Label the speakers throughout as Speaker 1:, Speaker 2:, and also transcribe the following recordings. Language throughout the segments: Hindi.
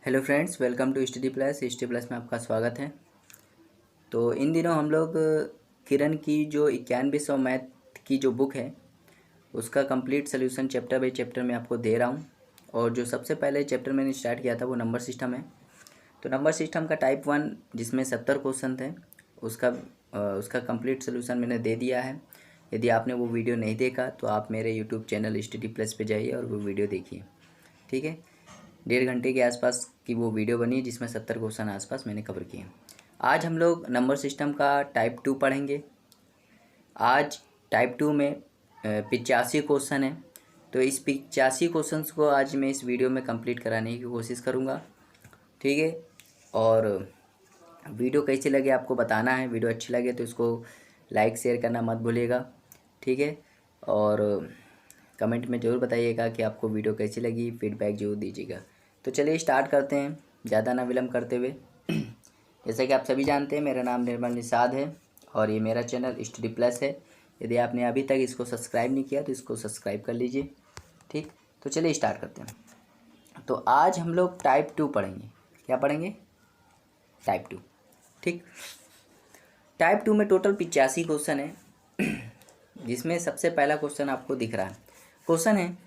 Speaker 1: Hello friends, welcome to study plus में आपका स्वागत है। तो इन दिनों हम लोग किरण की जो 9100 मैथ की जो बुक है उसका complete solution chapter by chapter में आपको दे रहा हूं। और जो सबसे पहले चैप्टर मैंने स्टार्ट किया था वो नंबर सिस्टम है। तो नंबर सिस्टम का टाइप 1 जिसमें 70 क्वेश्चन थे उसका कंप्लीट सोल्यूशन मैंने दे दिया है। यदि आपने वो वीडियो नहीं देखा तो आप मेरे यूट्यूब चैनल स्टडी प्लस पे जाइए और वो वीडियो देखिए। ठीक है, 1.5 घंटे के आसपास की वो वीडियो बनी है जिसमें 70 क्वेश्चन आसपास मैंने कवर किए। आज हम लोग नंबर सिस्टम का टाइप 2 पढ़ेंगे। आज टाइप 2 में 85 क्वेश्चन है। तो इस 85 क्वेश्चंस को आज मैं इस वीडियो में कंप्लीट कराने की कोशिश करूँगा। ठीक है, और वीडियो कैसी लगे आपको बताना है। वीडियो अच्छी लगे तो इसको लाइक शेयर करना मत भूलिएगा। ठीक है, और कमेंट में ज़रूर बताइएगा कि आपको वीडियो कैसी लगी, फीडबैक जरूर दीजिएगा। तो चलिए स्टार्ट करते हैं ज़्यादा ना विलम्ब करते हुए। जैसा कि आप सभी जानते हैं, मेरा नाम निर्मल निषाद है और ये मेरा चैनल स्टडी प्लस है। यदि आपने अभी तक इसको सब्सक्राइब नहीं किया तो इसको सब्सक्राइब कर लीजिए। ठीक, तो चलिए स्टार्ट करते हैं। तो आज हम लोग टाइप 2 पढ़ेंगे। क्या पढ़ेंगे? टाइप 2। ठीक, टाइप 2 में टोटल 85 क्वेश्चन है जिसमें सबसे पहला क्वेश्चन आपको दिख रहा है। क्वेश्चन है,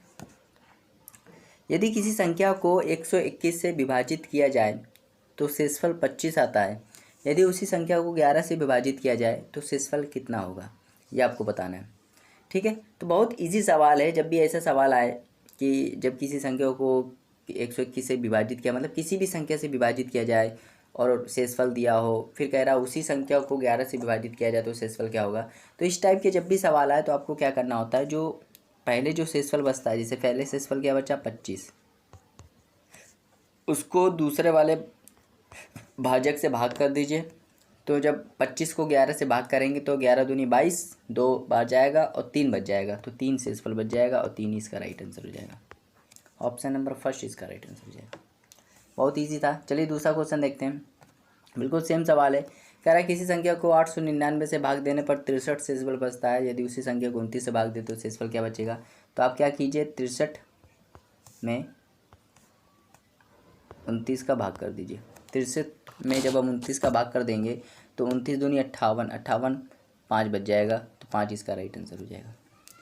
Speaker 1: यदि किसी संख्या को 121 से विभाजित किया जाए तो शेषफल 25 आता है। यदि उसी संख्या को 11 से विभाजित किया जाए तो शेषफल कितना होगा, ये आपको बताना है। ठीक है, तो बहुत इजी सवाल है। जब भी ऐसा सवाल आए कि जब किसी संख्या को 121 से विभाजित किया, मतलब किसी भी संख्या से विभाजित किया जाए और शेषफल दिया हो, फिर कह रहा उसी संख्या को 11 से विभाजित किया जाए तो शेषफल क्या होगा। तो इस टाइप के जब भी सवाल आए तो आपको क्या करना होता है, जो पहले जो शेषफल बचता है, जैसे पहले शेषफल क्या बचा 25, उसको दूसरे वाले भाजक से भाग कर दीजिए। तो जब 25 को 11 से भाग करेंगे तो 11 दूनी 22, 2 बार जाएगा और 3 बच जाएगा, तो 3 शेषफल बच जाएगा और 3 इसका राइट आंसर हो जाएगा। ऑप्शन नंबर फर्स्ट इसका राइट आंसर हो जाएगा। बहुत ईजी था। चलिए दूसरा क्वेश्चन देखते हैं। बिल्कुल सेम सवाल है। कह रहा है किसी संख्या को 899 से भाग देने पर 63 शेषफल बचता है। यदि उसी संख्या को 29 से भाग दे तो शेषफल क्या बचेगा। तो आप क्या कीजिए, 63 में 29 का भाग कर दीजिए। 63 में जब हम 29 का भाग कर देंगे तो 29 दूनी 58, 58 5 बच जाएगा, तो 5 इसका राइट आंसर हो जाएगा।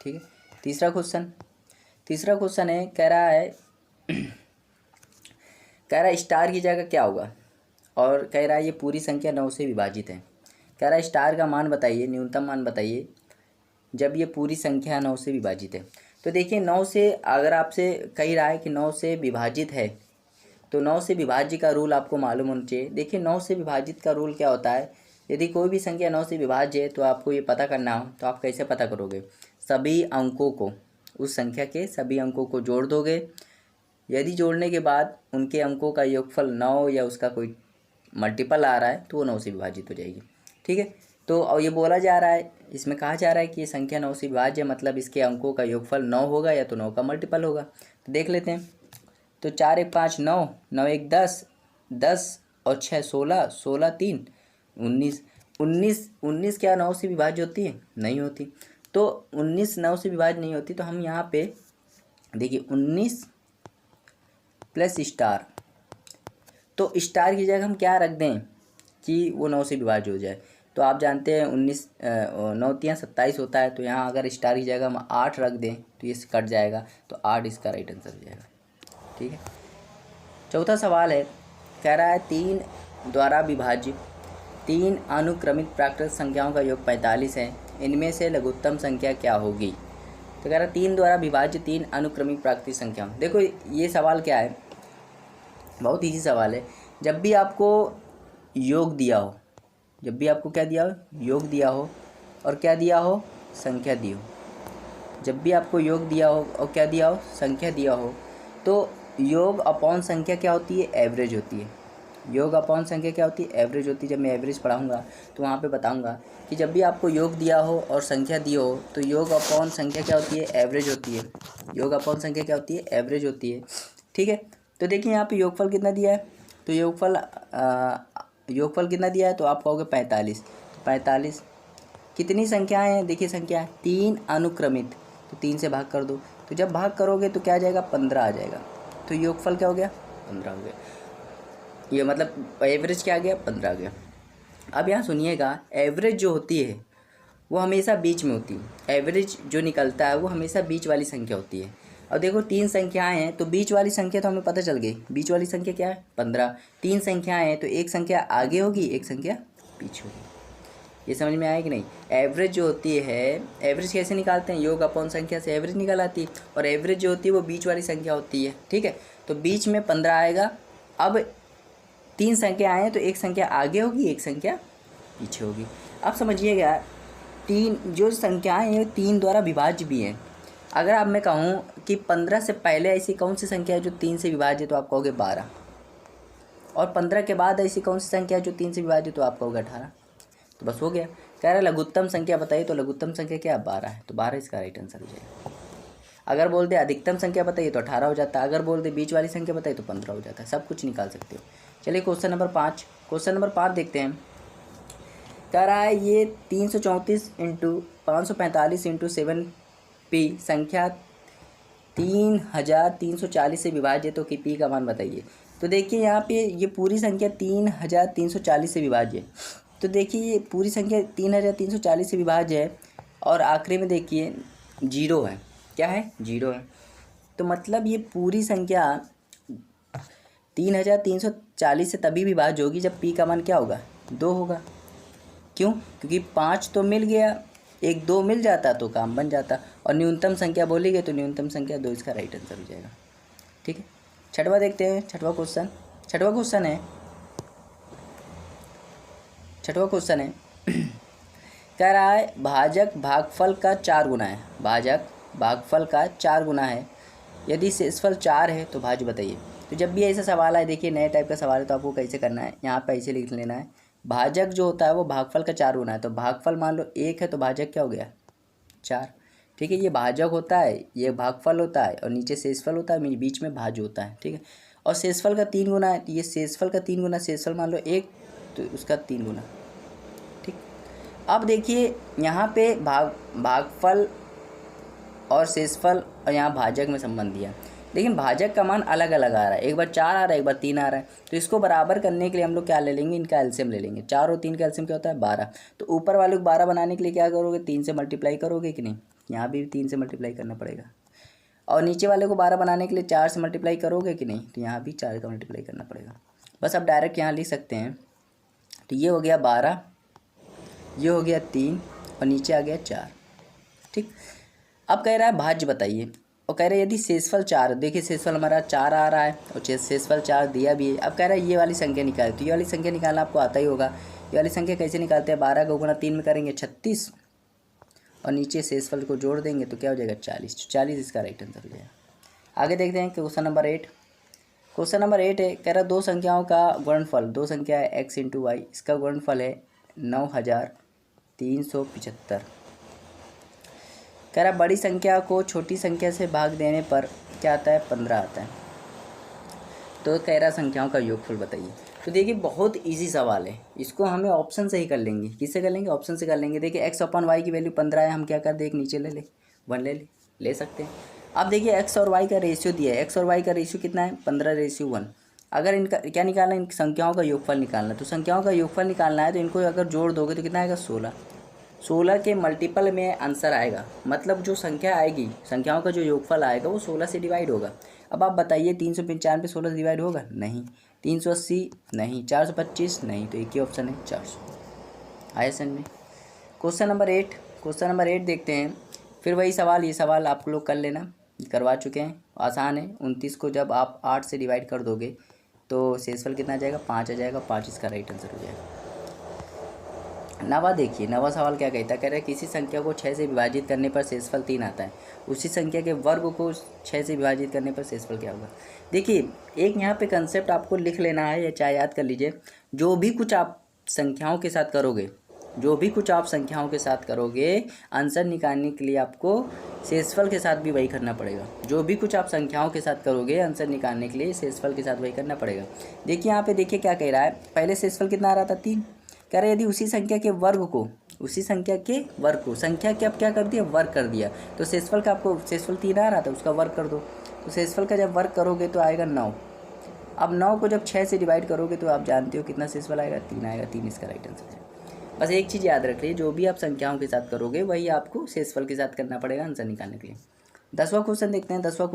Speaker 1: ठीक है, तीसरा क्वेश्चन है, कह रहा है स्टार की जगह क्या होगा, और कह रहा है ये पूरी संख्या 9 से विभाजित है। कह रहा है स्टार का मान बताइए, न्यूनतम मान बताइए जब ये पूरी संख्या 9 से विभाजित है। तो देखिए 9 से, अगर आपसे कह रहा है कि 9 से विभाजित है तो 9 से विभाज्य का रूल आपको मालूम होना चाहिए। देखिए 9 से विभाजित का रूल क्या होता है, यदि कोई भी संख्या 9 से विभाज्य है तो आपको ये पता करना हो तो आप कैसे पता करोगे, सभी अंकों को, उस संख्या के सभी अंकों को जोड़ दोगे। यदि जोड़ने के बाद उनके अंकों का योगफल 9 या उसका कोई मल्टीपल आ रहा है तो वो 9 से विभाजित हो जाएगी। ठीक है, तो और ये बोला जा रहा है, इसमें कहा जा रहा है कि ये संख्या 9 से विभाज्य मतलब इसके अंकों का योगफल 9 होगा या तो 9 का मल्टीपल होगा। तो देख लेते हैं। तो 4 1 5 9, 9 1 10, 10 और 6 16, 16 3 19, 19 क्या 9 से विभाज्य होती है? नहीं होती। तो 19 9 से विभाज्य नहीं होती, तो हम यहाँ पे देखिए 19 प्लस स्टार, तो स्टार की जगह हम क्या रख दें कि वो 9 से विभाज्य हो जाए। तो आप जानते हैं 19 9 3 27 होता है, तो यहाँ अगर स्टार की जगह हम 8 रख दें तो ये कट जाएगा, तो 8 इसका राइट आंसर हो जाएगा। ठीक है, चौथा सवाल है, कह रहा है 3 द्वारा विभाज्य 3 अनुक्रमिक प्राकृतिक संख्याओं का योग 45 है, इनमें से लघुत्तम संख्या क्या होगी। तो कह रहा है 3 द्वारा विभाज्य 3 अनुक्रमिक प्राकृतिक संख्याओं। देखो ये सवाल क्या है, बहुत ईजी सवाल है। जब भी आपको योग दिया हो, जब भी आपको क्या दिया हो, योग दिया हो, और क्या दिया हो, संख्या दी हो, जब भी आपको योग दिया हो और क्या दिया हो, संख्या दिया हो, तो योग अपॉन संख्या क्या होती है, एवरेज होती है। योग अपॉन संख्या क्या होती है, एवरेज होती है। जब मैं एवरेज पढ़ाऊंगा तो वहाँ पे बताऊंगा कि जब भी आपको योग दिया हो और संख्या दी हो तो योग अपॉन संख्या क्या होती है, एवरेज होती है। योग अपॉन संख्या क्या होती है, एवरेज होती है। ठीक है, तो देखिए यहाँ पे योगफल कितना दिया है, तो योगफल कितना दिया है, तो आप कहोगे 45। तो 45 कितनी संख्याएँ हैं, देखिए संख्या है 3 अनुक्रमित, तो 3 से भाग कर दो, तो जब भाग करोगे तो क्या आ जाएगा, 15 आ जाएगा। तो योगफल क्या हो गया, 15 हो गया। ये मतलब एवरेज क्या आ गया, 15 आ गया। अब यहाँ सुनिएगा, एवरेज जो होती है वो हमेशा बीच में होती है। एवरेज जो निकलता है वो हमेशा बीच वाली संख्या होती है। अब देखो 3 संख्याएं हैं तो बीच वाली संख्या तो हमें पता चल गई, बीच वाली संख्या क्या है, 15। 3 संख्याएं हैं तो एक संख्या आगे होगी, एक संख्या पीछे होगी। ये समझ में आया कि नहीं। एवरेज जो होती है, एवरेज कैसे निकालते हैं, योग अपॉन संख्या से एवरेज निकल आती है, और एवरेज जो होती है वो बीच वाली संख्या होती है, ठीक है। तो बीच में 15 आएगा। अब 3 संख्या आए तो एक संख्या आगे होगी, एक संख्या पीछे होगी। अब समझिएगा, 3 जो संख्याएं हैं 3 द्वारा विभाज्य भी हैं। अगर आप मैं कहूँ कि 15 से पहले ऐसी कौन सी संख्या है जो 3 से विभाज्य है, तो आप कहोगे 12। और 15 के बाद ऐसी कौन सी संख्या है जो 3 से विभाज्य, तो आप कहोगे 18। तो बस हो गया। कह रहा है लघुत्तम संख्या बताइए, तो लघुत्तम संख्या क्या है, 12 है, तो 12 इसका राइट आंसर हो जाएगा। अगर बोल दे अधिकतम संख्या बताइए तो 18 हो जाता है। अगर बोल दे बीच वाली संख्या बताइए तो 15 हो जाता है। सब कुछ निकाल सकते हो। चलिए क्वेश्चन नंबर 5, क्वेश्चन नंबर 5 देखते हैं। कह रहा है ये 334 इंटू 545 इंटू 7p संख्या 3340 से विभाज्य, तो कि p का मान बताइए। तो देखिए यहाँ पे ये पूरी संख्या 3340 से विभाज्य है। तो देखिए ये पूरी संख्या 3340 से विभाज्य है, और आखिरी में देखिए 0 है। क्या है, 0 है। तो मतलब ये पूरी संख्या 3340 से तभी विभाज्य होगी जब p का मान क्या होगा, 2 होगा। क्यों, क्योंकि 5 तो मिल गया, एक 2 मिल जाता तो काम बन जाता, और न्यूनतम संख्या बोली गई तो न्यूनतम संख्या 2 इसका राइट आंसर हो जाएगा, ठीक है। छठवां देखते हैं, छठवां क्वेश्चन है कह रहा है भाजक भागफल का 4 गुना है। भाजक भागफल का 4 गुना है, यदि शेषफल 4 है तो भाज्य बताइए। तो जब भी ऐसा सवाल है, देखिए नए टाइप का सवाल है, तो आपको कैसे करना है, यहाँ पे ऐसे लिख लेना है, भाजक जो होता है वो भागफल का 4 गुना है। तो भागफल मान लो 1 है, तो भाजक क्या हो गया, 4, ठीक है। ये भाजक होता है, ये भागफल होता है, और नीचे शेषफल होता है, बीच में भाज्य होता है, ठीक है। और शेषफल का 3 गुना है, तो ये शेषफल का 3 गुना, शेषफल मान लो 1 तो उसका 3 गुना, ठीक। अब देखिए यहाँ पे भागफल और शेषफल और यहाँ भाजक में संबंध दिया, लेकिन भाजक का मान अलग अलग आ रहा है, एक बार 4 आ रहा है, एक बार 3 आ रहा है। तो इसको बराबर करने के लिए हम लोग क्या ले लेंगे, इनका एलसीएम ले लेंगे। 4 और 3 का एलसीएम क्या होता है, 12। तो ऊपर वाले को 12 बनाने के लिए क्या करोगे, 3 से मल्टीप्लाई करोगे कि नहीं, यहाँ भी 3 से मल्टीप्लाई करना पड़ेगा। और नीचे वाले को 12 बनाने के लिए 4 से मल्टीप्लाई करोगे कि नहीं, तो यहाँ भी 4 का मल्टीप्लाई करना पड़ेगा। बस अब डायरेक्ट यहाँ लिख सकते हैं। तो ये हो गया 12, ये हो गया 3, और नीचे आ गया 4, ठीक। अब कह रहा है भाज्य बताइए, और कह रहा है यदि शेषफल 4, देखिए शेषफल हमारा 4 आ रहा है, और शेषफल 4 दिया भी है। अब कह रहा है ये वाली संख्या निकाल, तो ये वाली संख्या निकालना आपको आता ही होगा। ये वाली संख्या कैसे निकालते हैं, 12 का गुणा 3 में करेंगे 36, और नीचे शेषफल को जोड़ देंगे तो क्या हो जाएगा, 40। 40 इसका राइट आंसर हो जाएगा। आगे देखते हैं क्वेश्चन नंबर 8। क्वेश्चन नंबर 8 है, कह रहा दो संख्याओं का गुणनफल, दो संख्या है x इंटू वाई, इसका गुणनफल है 9375। कह रहा बड़ी संख्या को छोटी संख्या से भाग देने पर क्या आता है, 15 आता है। तो कह रहा संख्याओं का योगफल बताइए। तो देखिए बहुत इजी सवाल है, इसको हमें ऑप्शन से ही कर लेंगे। किससे कर लेंगे, ऑप्शन से कर लेंगे। देखिए x अपॉन वाई की वैल्यू 15 है, हम क्या कर दे, एक नीचे ले ले 1 ले सकते हैं। अब देखिए x और y का रेशियो दिया है, x और y का रेशियो कितना है, 15:1। अगर इनका क्या निकालना है, इन संख्याओं का योगफल निकालना है। तो संख्याओं का योगफल निकालना है, तो इनको अगर जोड़ दोगे तो कितना आएगा, 16। 16 के मल्टीपल में आंसर आएगा, मतलब जो संख्या आएगी, संख्याओं का जो योगफल आएगा वो 16 से डिवाइड होगा। अब आप बताइए 395 16 से डिवाइड होगा, नहीं। 380 नहीं, 425 नहीं, तो एक ही ऑप्शन है 400। आया समझ में। क्वेश्चन नंबर 8 देखते हैं। फिर वही सवाल, ये सवाल आप लोग कर लेना, करवा चुके हैं, आसान है। 29 को जब आप 8 से डिवाइड कर दोगे तो शेषफल कितना आ जाएगा, 5 आ जाएगा। 5 इसका राइट आंसर हो जाएगा। नवा देखिए, नवा सवाल क्या कहता है, कह रहा है किसी संख्या को 6 से विभाजित करने पर शेषफल 3 आता है, उसी संख्या के वर्ग को 6 से विभाजित करने पर शेषफल क्या होगा। देखिए एक यहाँ पे कंसेप्ट आपको लिख लेना है, या चाहे याद कर लीजिए। जो भी कुछ आप संख्याओं के साथ करोगे, आंसर निकालने के लिए आपको शेषफल के साथ भी वही करना पड़ेगा। जो भी कुछ आप संख्याओं के साथ करोगे, आंसर निकालने के लिए शेषफल के साथ वही करना पड़ेगा। देखिए यहाँ पे देखिए क्या कह रहा है, पहले शेषफल कितना आ रहा था, 3। कह रहे यदि उसी संख्या के वर्ग को संख्या के अब क्या कर दिया, वर्ग कर दिया, तो शेषफल 3 आ रहा था, उसका वर्ग कर दो। तो शेषफल का जब वर्ग करोगे तो आएगा 9। अब 9 को जब 6 से डिवाइड करोगे तो आप जानते हो कितना शेषफल आएगा, 3 आएगा। 3 इसका राइट आंसर है। बस एक चीज़ याद रखिए, जो भी आप संख्याओं के साथ करोगे वही आपको शेषफल के साथ करना पड़ेगा आंसर निकालने के लिए। 10वां क्वेश्चन देखते हैं। 10वां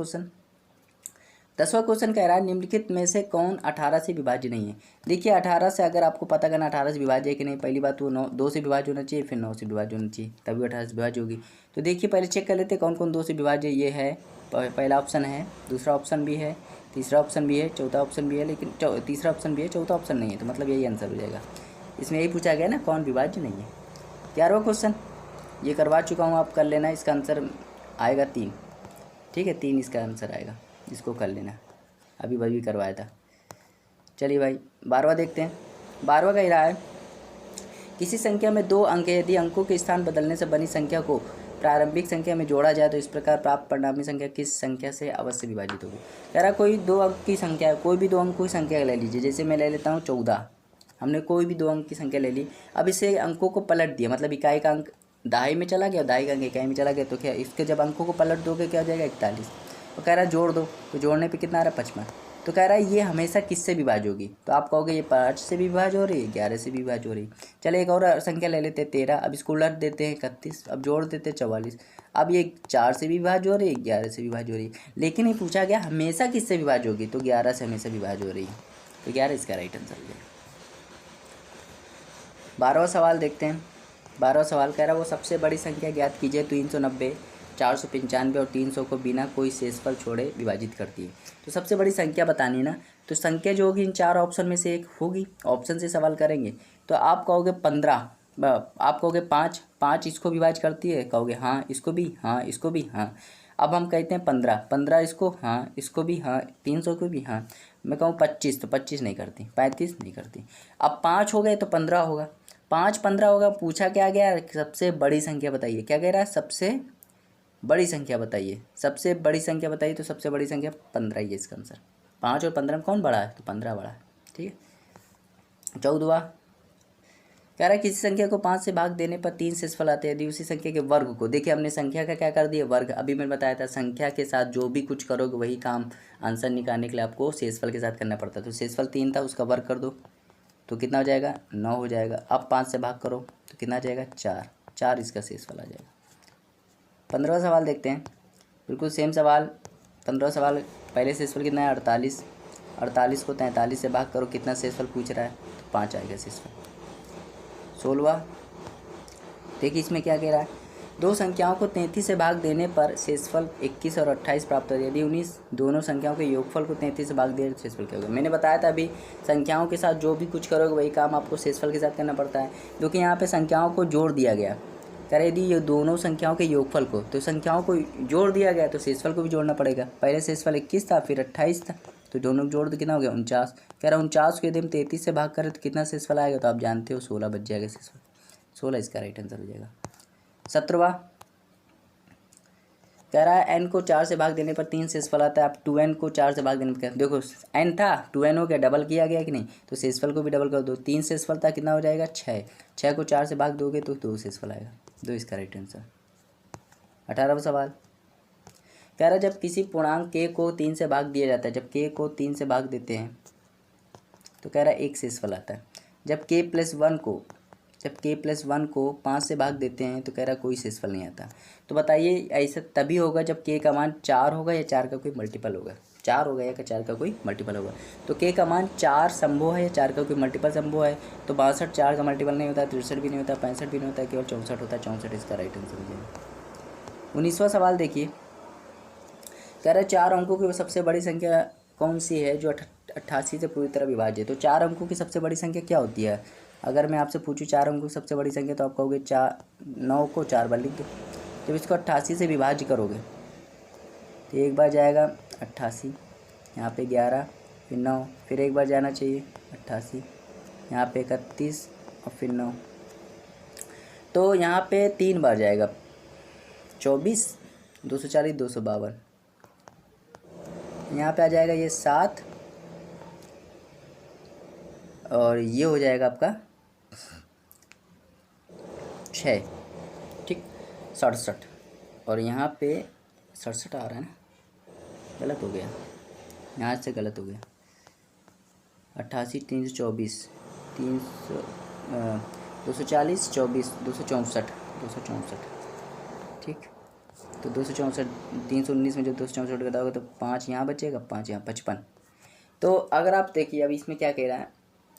Speaker 1: क्वेश्चन कह रहा है निम्नलिखित में से कौन 18 से विभाज्य नहीं है। देखिए 18 से अगर आपको पता करना 18 से विभाज्य है कि नहीं, पहली बात वो 2 से विभाज्य होना चाहिए, फिर 9 से विभाज्य होना चाहिए, तभी 18 से विभाज्य होगी। तो देखिए पहले चेक कर लेते हैं कौन कौन 2 से विभाज्य ये है। पहला ऑप्शन है, दूसरा ऑप्शन भी है, तीसरा ऑप्शन भी है, चौथा ऑप्शन भी है, लेकिन तीसरा ऑप्शन भी है, चौथा ऑप्शन नहीं है। तो मतलब यही आंसर हो जाएगा। इसमें यही पूछा गया ना कौन विभाज्य नहीं है। 11वां क्वेश्चन ये करवा चुका हूँ, आप कर लेना। इसका आंसर आएगा 3। ठीक है, 3 इसका आंसर आएगा, इसको कर लेना, अभी वही भी करवाया था। चलिए भाई 12वां देखते हैं। 12वां कह रहा है किसी संख्या में 2 अंक है, यदि अंकों के स्थान बदलने से बनी संख्या को प्रारंभिक संख्या में जोड़ा जाए तो इस प्रकार प्राप्त परिणामी संख्या किस संख्या से अवश्य विभाजित होगी। कह रहा कोई 2 अंक की संख्या है, कोई भी 2 अंक की संख्या ले लीजिए। जैसे मैं ले लेता हूँ 14, हमने कोई भी 2 अंक की संख्या ले ली। अब इसे अंकों को पलट दिया, मतलब इकाई का अंक दहाई में चला गया, दहाई का अंक इकाई में चला गया, तो क्या इसके जब अंकों को पलट दोगे क्या हो जाएगा 41। तो कह रहा है जोड़ दो, तो जोड़ने पे कितना आ रहा है 55। तो कह रहा है ये हमेशा किससे विभाज्य होगी। तो आप कहोगे ये 5 से भी विभाज्य हो रही है, 11 से भी विभाज्य हो रही है। चले एक और संख्या ले लेते हैं 13, अब इसको उलट देते हैं 31, अब जोड़ देते हैं 44। अब ये 4 से भी विभाज्य हो रही है, 11 से भी विभाज्य हो रही है, लेकिन ये पूछा गया हमेशा किससे विभाज्य होगी, तो 11 से हमेशा विभाज्य हो रही है। तो 11 इसका राइट आंसर हो जाएगा। 12वां सवाल देखते हैं। 12वां सवाल कह रहा है वो सबसे बड़ी संख्या ज्ञात कीजिए 390, 495 और 300 को बिना कोई शेषफल छोड़े विभाजित करती है। तो सबसे बड़ी संख्या बतानी है ना, तो संख्या जो होगी इन 4 ऑप्शन में से एक होगी। ऑप्शन से सवाल करेंगे तो आप कहोगे 15, आप कहोगे 5 इसको विभाजित करती है, कहोगे हाँ इसको भी, हाँ इसको भी, हाँ। अब हम कहते हैं 15 इसको, हाँ इसको भी, हाँ 300 को भी, हाँ। मैं कहूँ 25 तो 25 नहीं करती, 35 नहीं करती। अब 5 हो गए तो 15 होगा, 5 15 होगा। पूछा क्या गया, सबसे बड़ी संख्या बताइए। क्या कह रहा है, सबसे बड़ी संख्या बताइए, सबसे बड़ी संख्या बताइए। तो सबसे बड़ी संख्या 15 ही है इसका आंसर। 5 और 15 में कौन बड़ा है, तो 15 बड़ा है। ठीक है। 14वां कह रहा है किसी संख्या को 5 से भाग देने पर 3 शेषफल आते हैं यदि उसी संख्या के वर्ग को, देखिए हमने संख्या का क्या कर दिया, वर्ग। अभी मैंने बताया था संख्या के साथ जो भी कुछ करोगे वही काम आंसर निकालने के लिए आपको शेषफल के साथ करना पड़ता है। तो शेषफल 3 था, उसका वर्ग कर दो तो कितना हो जाएगा, 9 हो जाएगा। अब 5 से भाग करो तो कितना आ जाएगा, 4 इसका शेषफल आ जाएगा। 15वां सवाल देखते हैं, बिल्कुल सेम सवाल। 15वां सवाल पहले शेषफल कितना है, 48। 48 को 43 से भाग करो, कितना शेषफल पूछ रहा है, तो 5 आएगा शेषफल। 16वां देखिए इसमें क्या कह रहा है, 2 संख्याओं को 33 से भाग देने पर शेषफल 21 और 28 प्राप्त होता है यदि 19 दोनों संख्याओं के योगफल को 33 से भाग दे तो शेषफल क्या होगा। मैंने बताया था अभी संख्याओं के साथ जो भी कुछ करोगे वही काम आपको शेषफल के साथ करना पड़ता है, क्योंकि यहाँ पे संख्याओं को जोड़ दिया गया। कह रहे यदि ये दोनों संख्याओं के योगफल को, तो संख्याओं को जोड़ दिया गया तो शेषफल को भी जोड़ना पड़ेगा। पहले शेषफल 21 था, फिर 28 था, तो दोनों जोड़ दो कितना हो गया, 49। कह रहा 49 को यदि हम 33 से भाग करें तो कितना शेषफल आएगा, तो आप जानते हो 16 बच जाएगा शेषफल। 16 इसका राइट आंसर हो जाएगा। 17वां कह रहा है n को 4 से भाग देने पर 3 शेषफल आता है। आप 2n को 4 से भाग देने पर देखो n था 2n हो गया, डबल किया गया कि नहीं, तो शेषफल को भी डबल कर दो। 3 शेषफल था, कितना हो जाएगा 6। 6 को 4 से भाग दोगे तो 2 शेषफल आएगा, 2 इसका राइट आंसर। 18वां सवाल कह रहा है जब किसी पूर्णांक k को 3 से भाग दिया जाता है, जब k को 3 से भाग देते हैं तो कह रहा है 1 शेषफल आता है। जब k प्लस 1 को 5 से भाग देते हैं तो कह रहा है कोई शेषफल नहीं आता। तो बताइए ऐसा तभी होगा जब k का मान 4 होगा या 4 का कोई मल्टीपल होगा, 4 होगा या 4 का कोई मल्टीपल होगा। तो k का मान 4 संभव है या 4 का कोई मल्टीपल संभव है, तो 62 4 का मल्टीपल नहीं होता, 63 भी नहीं होता, 65 भी नहीं होता, केवल 64 होता है। 64 इसका राइट आंसर हो जाएगा। 19वां सवाल देखिए, कह रहा है 4 अंकों की सबसे बड़ी संख्या कौन सी है जो 88 से पूरी तरह विभाज्य है। तो 4 अंकों की सबसे बड़ी संख्या क्या होती है। अगर मैं आपसे पूछूं 4 अंकों की सबसे बड़ी संख्या, तो आप कहोगे 9 को 4 बार लिख दो। जब इसको 88 से विभाज्य करोगे तो एक बार जाएगा 88, यहाँ पे 11, फिर 9, फिर एक बार जाना चाहिए 88, यहाँ पे 31 और फिर 9, तो यहाँ पे 3 बार जाएगा 24, 240, 252, यहाँ पे आ जाएगा ये 7 और ये हो जाएगा आपका 6, ठीक 67, और यहाँ पे 67 आ रहा है ना, गलत हो गया, यहाँ से गलत हो गया, 88 324 300 240 24 264 264। ठीक, तो 264 319 में जब 264 घटाओगे तो 5 यहाँ बचेगा, 5 यहाँ, 55। तो अगर आप देखिए अब इसमें क्या कह रहा है,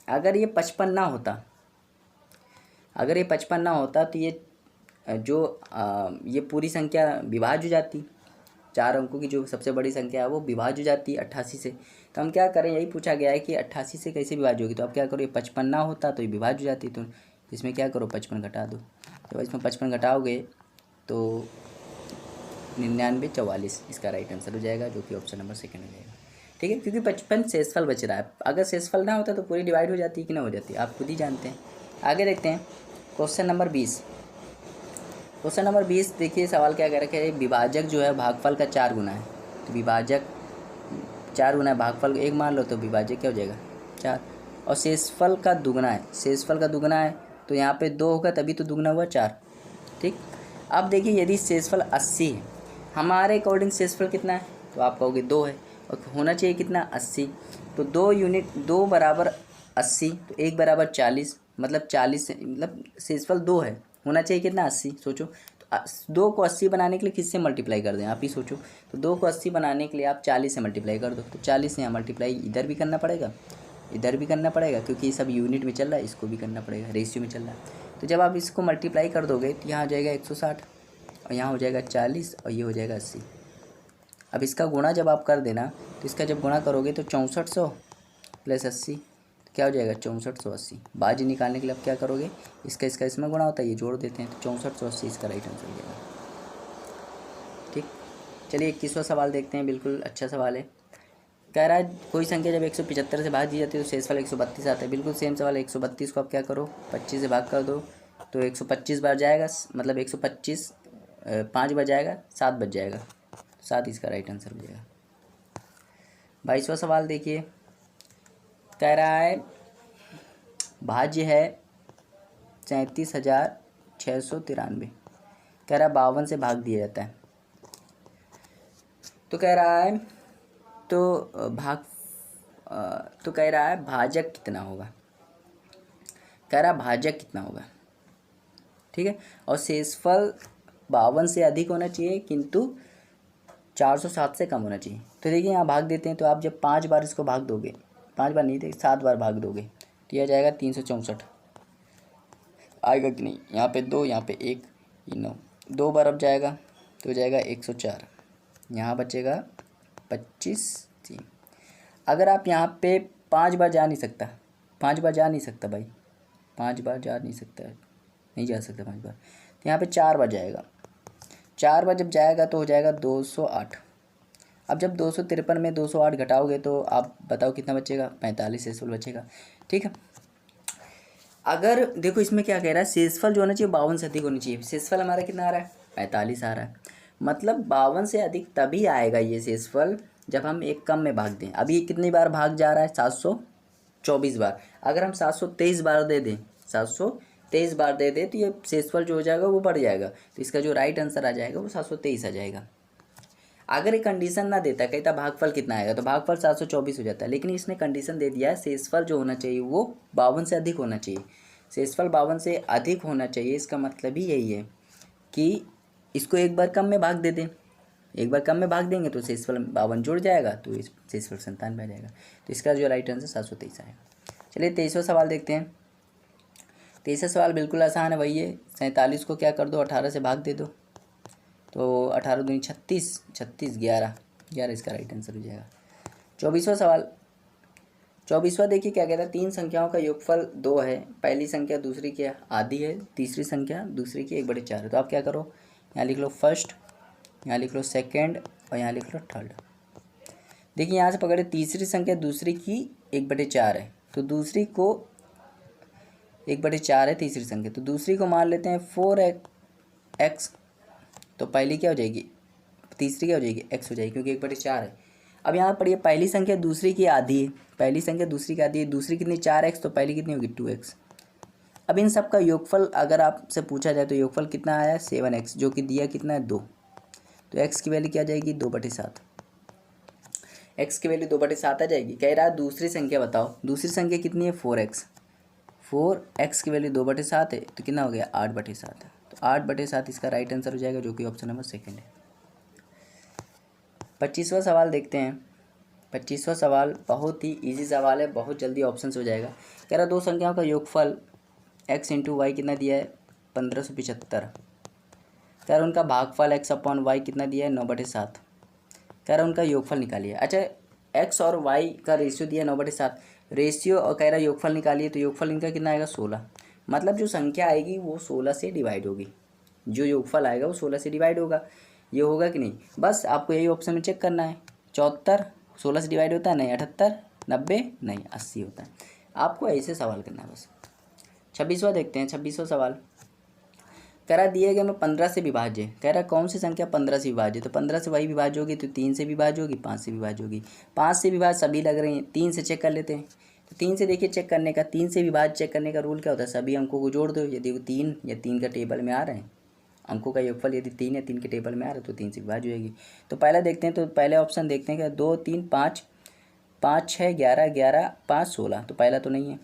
Speaker 1: अगर ये 55 ना होता, अगर ये 55 ना होता तो ये ये पूरी संख्या विभाज्य हो जाती, 4 अंकों की जो सबसे बड़ी संख्या है वो विभाज्य हो जाती 88 से। तो हम क्या करें, यही पूछा गया है कि 88 से कैसे विभाज्य होगी। तो आप क्या करो, ये 55 ना होता तो ये विभाज्य हो जाती, तो इसमें क्या करो 55 घटा दो। तो इसमें 55 घटाओगे तो 99 44 इसका राइट आंसर हो जाएगा, जो कि ऑप्शन नंबर सेकंड हो जाएगा। ठीक है, क्योंकि 55 शेषफल बच रहा है। अगर शेषफल ना होता तो पूरी डिवाइड हो जाती कि ना हो जाती, आप खुद ही जानते हैं। आगे देखते हैं क्वेश्चन नंबर 20। क्वेश्चन नंबर 20 देखिए, सवाल क्या कह रखा है, विभाजक जो है भागफल का 4 गुना है। तो विभाजक 4 गुना है, भागफल 1 मान लो तो विभाजक क्या हो जाएगा 4, और शेषफल का दुगना है, शेषफल का दुगना है तो यहाँ पे 2 होगा तभी तो दुगना हुआ 4। ठीक, अब देखिए यदि शेषफल 80 है, हमारे अकॉर्डिंग शेषफल कितना है, तो आप कहोगे 2 है, और होना चाहिए कितना 80। तो 2 यूनिट 2 बराबर 80, तो 1 बराबर 40, मतलब 40 मतलब शेषफल 2 है, होना चाहिए कितना 80। सोचो, तो 2 को 80 बनाने के लिए किससे मल्टीप्लाई कर दें, आप ही सोचो। तो 2 को 80 बनाने के लिए आप 40 से मल्टीप्लाई कर दो, तो 40 से यहाँ मल्टीप्लाई इधर भी करना पड़ेगा, इधर भी करना पड़ेगा, क्योंकि ये सब यूनिट में चल रहा है, इसको भी करना पड़ेगा, रेशियो में चल रहा है। तो जब आप इसको मल्टीप्लाई कर दोगे तो यहाँ हो जाएगा 160, और यहाँ हो जाएगा 40, और ये हो जाएगा 80। अब इसका गुणा जब आप कर देना, तो इसका जब गुणा करोगे तो 6400 प्लस 80 क्या हो जाएगा 6480। बाजी निकालने के लिए आप क्या करोगे, इसका इसमें गुणा होता है, ये जोड़ देते हैं, तो 6480 इसका राइट आंसर हो जाएगा। ठीक, चलिए 21वां सवाल देखते हैं, बिल्कुल अच्छा सवाल है। कह रहा है कोई संख्या जब 175 से भाग दी जाती है तो शेषफल 132 आता है। बिल्कुल सेम सवाल है, 132 को आप क्या करो 25 से भाग कर दो, तो 125 बार जाएगा, मतलब 125 5 बार जाएगा, 7 बच जाएगा, 7 इसका राइट आंसर हो जाएगा। 22वां सवाल देखिए, कह रहा है भाज्य है 37,693, कह रहा है 52 से भाग दिया जाता है। तो कह रहा है तो कह रहा है भाजक कितना होगा, कह रहा है भाजक कितना होगा। ठीक है, और शेषफल 52 से अधिक होना चाहिए किंतु 407 से कम होना चाहिए। तो देखिए यहाँ भाग देते हैं, तो आप जब 5 बार इसको भाग दोगे, 5 बार नहीं थे 7 बार भाग दोगे, तो यह जाएगा 364 आएगा कि नहीं। यहाँ पे 2, यहाँ पे 1, ये 9, 2 बार अब जाएगा तो हो जाएगा 104, यहाँ बचेगा 25 3। अगर आप यहाँ पे 5 बार जा नहीं सकता, 5 बार जा नहीं सकता भाई, 5 बार जा नहीं सकता, नहीं जा सकता 5 बार, तो यहाँ पे 4 बार जाएगा। 4 बार जब जाएगा तो हो जाएगा 208। अब जब 253 में 208 घटाओगे तो आप बताओ कितना बचेगा, 45 शेषफल बचेगा। ठीक है, अगर देखो इसमें क्या कह रहा है, शेषफल जो होना चाहिए 52 से अधिक होनी चाहिए। शेषफल हमारा कितना आ रहा है 45 आ रहा है, मतलब 52 से अधिक तभी आएगा ये शेषफल जब हम एक कम में भाग दें। अभी कितनी बार भाग जा रहा है 724 बार, अगर हम 723 बार दे दें, 723 बार दे दें तो ये शेषफल जो हो जाएगा वो बढ़ जाएगा, तो इसका जो राइट आंसर आ जाएगा वो 723 आ जाएगा। अगर ये कंडीशन ना देता, कहता भागफल कितना आएगा, तो भागफल 724 हो जाता है, लेकिन इसने कंडीशन दे दिया है शेषफल जो होना चाहिए वो 52 से अधिक होना चाहिए। शेषफल 52 से अधिक होना चाहिए, इसका मतलब ही यही है कि इसको एक बार कम में भाग दे दें, एक बार कम में भाग देंगे तो शेषफल 52 जुड़ जाएगा, तो इस शेषफल 97 आ जाएगा। तो इसका जो राइट आंसर 723 आएगा। चलिए 23वां सवाल देखते हैं। 23वां सवाल बिल्कुल आसान है, वही है 47 को क्या कर दो 18 से भाग दे दो, तो 18 दूनी 36, 36 11 इसका राइट आंसर हो जाएगा। 24वां सवाल, 24वां देखिए क्या कहता है, 3 संख्याओं का योगफल 2 है, पहली संख्या दूसरी की आधी है, तीसरी संख्या दूसरी की 1/4 है। तो आप क्या करो, यहाँ लिख लो फर्स्ट, यहाँ लिख लो सेकेंड, और यहाँ लिख लो थर्ड। देखिए यहाँ से पकड़े, तीसरी संख्या दूसरी की 1/4 है, तो दूसरी को 1/4 है तीसरी संख्या, तो दूसरी को मान लेते हैं 4x, तो पहली क्या हो जाएगी, तीसरी क्या हो जाएगी x हो जाएगी, क्योंकि 1/4 है। अब यहाँ पर ये पहली संख्या दूसरी की आधी है, पहली संख्या दूसरी की आधी है, दूसरी कितनी 4x, तो पहली कितनी होगी 2x। अब इन सब का योगफल अगर आपसे पूछा जाए तो योगफल कितना आया 7x, जो कि दिया कितना है 2, तो x की वैल्यू क्या आ जाएगी 2/7। एक्स की वैल्यू 2/7 आ जाएगी। कह रहा है दूसरी संख्या बताओ, दूसरी संख्या कितनी है 4x, 4x की वैल्यू 2/7 है तो कितना हो गया 8/7, तो 8/7 इसका राइट आंसर हो जाएगा, जो कि ऑप्शन नंबर सेकंड है। 25वां सवाल देखते हैं। 25वां सवाल बहुत ही इजी सवाल है, बहुत जल्दी ऑप्शन हो जाएगा। कह रहा दो संख्याओं का योगफल x इंटू वाई कितना दिया है 1575। कह रहा उनका भागफल x अपॉन वाई कितना दिया है 9/7। कह रहा उनका योगफल निकालिए। अच्छा, x और y का रेशियो दिया 9/7, रेशियो और कह रहा योगफल निकालिए, तो योगफल इनका कितना आएगा 16। मतलब जो संख्या आएगी वो 16 से डिवाइड होगी, जो योगफल आएगा वो 16 से डिवाइड होगा। ये होगा कि नहीं, बस आपको यही ऑप्शन में चेक करना है। 74 16 से डिवाइड होता है नहीं, 78 90 नहीं 80 होता है। आपको ऐसे सवाल करना है बस। 26वां देखते हैं। 26वां सवाल कह रहा दिए गए में 15 से विभाज्य, कह रहा कौन सी संख्या 15 से विभाज्य, तो 15 से वही विभाज्य होगी तो 3 से विभाज्य होगी, 5 से विभाज्य होगी। 5 से विभाज्य सभी लग रही हैं, 3 से चेक कर लेते हैं। तो 3 से देखिए चेक करने का, 3 से विभाज्य चेक करने का रूल क्या होता है, सभी अंकों को जोड़ दो। यदि वो 3 या 3 का टेबल में आ रहे हैं, अंकों का योगफल यदि 3 या 3 के टेबल में आ रहा है तो 3 से विभाज्य होगी। तो पहला देखते हैं, तो पहले ऑप्शन देखते हैं क्या 2 3 5 5 6 11 11 5 16, तो पहला तो नहीं है।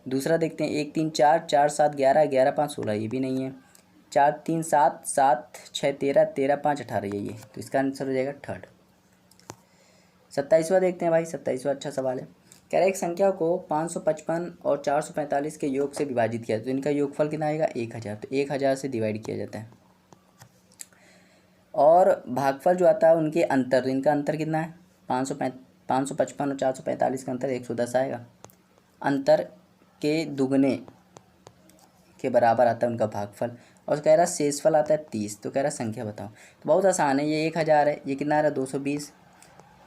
Speaker 1: दूसरा देखते हैं 1 3 4 4 7 11 11 5 16, ये भी नहीं है। 4 3 7 7 6 13 13 5 18, यही है, तो इसका आंसर हो जाएगा थर्ड। 27वां देखते हैं भाई। 27वां अच्छा सवाल है। कह रहे एक संख्या को 555 और 445 के योग से विभाजित किया तो इनका योगफल कितना आएगा 1000, तो 1000 से डिवाइड किया जाता है। और भागफल जो आता है उनके अंतर, इनका अंतर कितना है 555 और 445 का अंतर 110 आएगा। अंतर के दुगने के बराबर आता है उनका भागफल। और कह रहा शेषफल आता है 30, तो कह रहा संख्या बताओ। तो बहुत आसान है, ये 1000 है, ये कितना आ रहा है 220।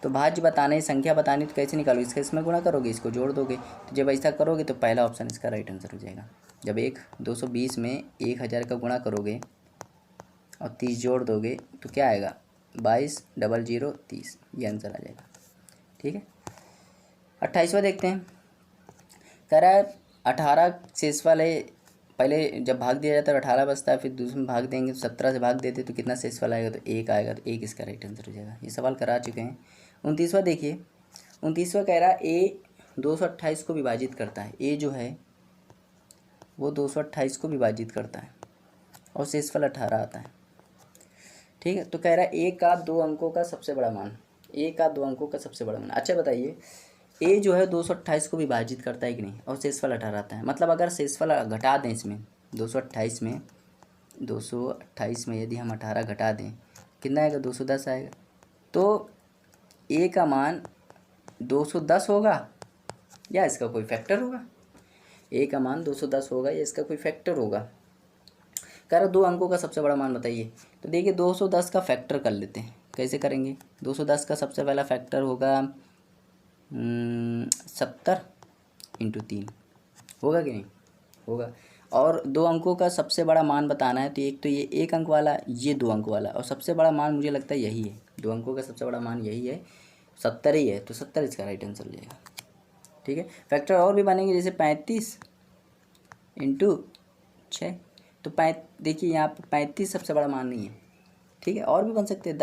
Speaker 1: तो भाज्य बताने संख्या बतानी तो कैसे निकालो, इसका इसमें गुणा करोगे, इसको जोड़ दोगे। तो जब ऐसा करोगे तो पहला ऑप्शन इसका राइट आंसर हो जाएगा। जब 220 में 1000 का गुणा करोगे और 30 जोड़ दोगे तो क्या आएगा 22 00 30, ये आंसर आ जाएगा। ठीक है। 28वां देखते हैं। कह रहा है 18 शेषफल है, पहले जब भाग दिया जाता है 18 बचता है, फिर दूसरे में भाग देंगे तो 17 से भाग देते तो कितना शेषफल आएगा, तो 1 आएगा, तो 1 इसका राइट आंसर हो जाएगा। ये सवाल करा चुके हैं। 29वां देखिए। 29वां कह रहा है ए 228 को विभाजित करता है, ए जो है वो 228 को विभाजित करता है और शेषफल 18 आता है। ठीक है। तो कह रहा है ए का 2 अंकों का सबसे बड़ा मान, ए का 2 अंकों का सबसे बड़ा मान। अच्छा बताइए, ए जो है 228 को विभाजित करता है कि नहीं, और शेषफल 18 आता है। मतलब अगर शेषफल घटा दें इसमें 228 में यदि हम 18 घटा दें कितना आएगा 210 आएगा। तो ए का मान 210 होगा या इसका कोई फैक्टर होगा, ए का मान 210 होगा या इसका कोई फैक्टर होगा। कह रहा 2 अंकों का सबसे बड़ा मान बताइए। तो देखिए 210 का फैक्टर कर लेते हैं। कैसे करेंगे, 210 का सबसे पहला फैक्टर होगा 70 × 3, होगा कि नहीं होगा। और 2 अंकों का सबसे बड़ा मान बताना है तो एक तो ये 1 अंक वाला, ये 2 अंक वाला, और सबसे बड़ा मान मुझे लगता है यही है, 2 अंकों का सबसे बड़ा मान यही है, 70 ही है, तो 70 इसका राइट आंसर हो जाएगा। ठीक है। फैक्टर और भी बनेंगे, जैसे 35 × 6, तो देखिए यहाँ पर 35 सबसे बड़ा मान नहीं है। ठीक है। और भी बन सकते हैं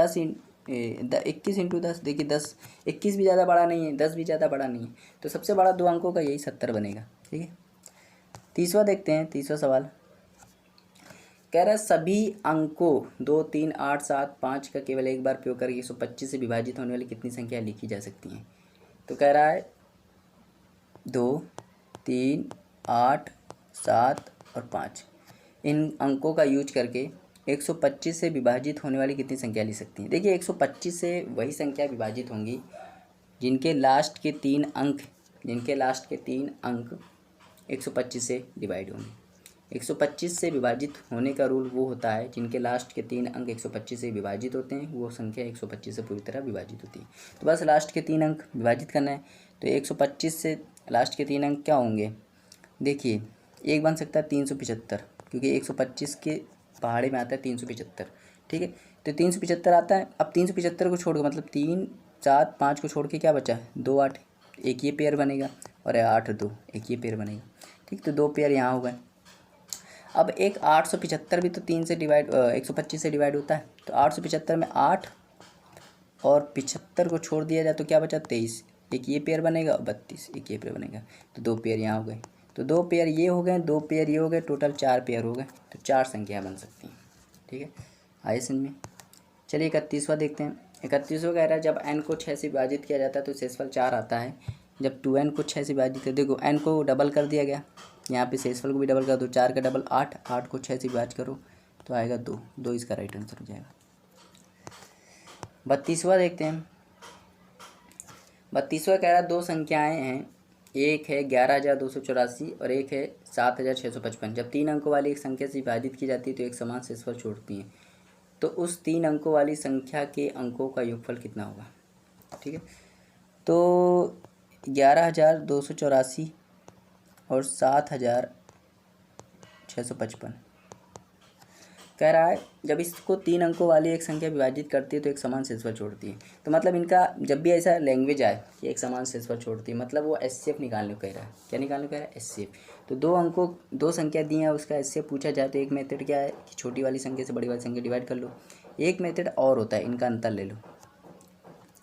Speaker 1: 21 × 10, देखिए 21 भी ज़्यादा बड़ा नहीं है, 10 भी ज़्यादा बड़ा नहीं है, तो सबसे बड़ा 2 अंकों का यही 70 बनेगा। ठीक है। 30वां देखते हैं। 30वां सवाल कह रहा है सभी अंकों 2 3 8 7 5 का केवल एक बार प्रयोग करके 125 से विभाजित होने वाली कितनी संख्या लिखी जा सकती हैं। तो कह रहा है 2 3 8 7 और 5 इन अंकों का यूज करके 125 से विभाजित होने वाली कितनी संख्या लिख सकती हैं। देखिए 125 से वही संख्या विभाजित होंगी जिनके लास्ट के 3 अंक 125 से डिवाइड होंगे। 125 से विभाजित होने का रूल वो होता है जिनके लास्ट के 3 अंक 125 से विभाजित होते हैं, वो संख्या 125 से पूरी तरह विभाजित होती है। तो बस लास्ट के 3 अंक विभाजित करना है। तो 125 से लास्ट के 3 अंक क्या होंगे, देखिए एक बन सकता है 375, क्योंकि 125 के पहाड़े में आता है 375। ठीक है। तो 375 आता है। अब 375 को छोड़ के मतलब 3 7 5 को छोड़ के क्या बचा 2 8, एक ये पेयर बनेगा, और 8 2 एक ये पेयर बनेगा। ठीक। तो 2 पेयर यहाँ हो गए। अब एक 875 भी तो 125 से डिवाइड होता है। तो 875 में 8 और 75 को छोड़ दिया जाए तो क्या बचा 23, एक ये पेयर बनेगा और 32 एक ये पेयर बनेगा, तो 2 पेयर यहाँ हो गए, तो 2 पेयर ये हो गए, 2 पेयर ये हो गए, टोटल 4 पेयर हो गए, तो 4 संख्या बन सकती हैं। ठीक है, आइए समझ में। चलिए 31वां देखते हैं। 31वां कह रहा है जब n को 6 से विभाजित किया जाता है तो शेषफल 4 आता है। जब 2n को 6 से विभाजित कर, देखो n को डबल कर दिया गया, यहाँ पे शेषफल को भी डबल कर दो, 4 का डबल 8, 8 को 6 से विभाजित करो तो आएगा 2, 2 इसका राइट आंसर हो जाएगा। 32वां देखते हैं। 32वां कह रहा है दो संख्याएं हैं, एक है 11,284 और एक है 7,655। जब 3 अंकों वाली एक संख्या से विभाजित की जाती है तो एक समान शेषफल छोड़ती हैं, तो उस 3 अंकों वाली संख्या के अंकों का योगफल कितना होगा। ठीक है, तो 11,284 और 7,655 कह रहा है जब इसको 3 अंकों वाली एक संख्या विभाजित करती है तो एक समान शेषफल छोड़ती है। तो मतलब इनका जब भी ऐसा लैंग्वेज आए कि एक समान शेषफल छोड़ती है, मतलब वो एचसीएफ निकालने को कह रहा है। क्या निकालने को कह रहा है, एचसीएफ। तो दो संख्या दी हैं, उसका एचसीएफ पूछा जाए तो एक मेथड क्या है कि छोटी वाली संख्या से बड़ी वाली संख्या डिवाइड कर लो। एक मेथड और होता है, इनका अंतर ले लो।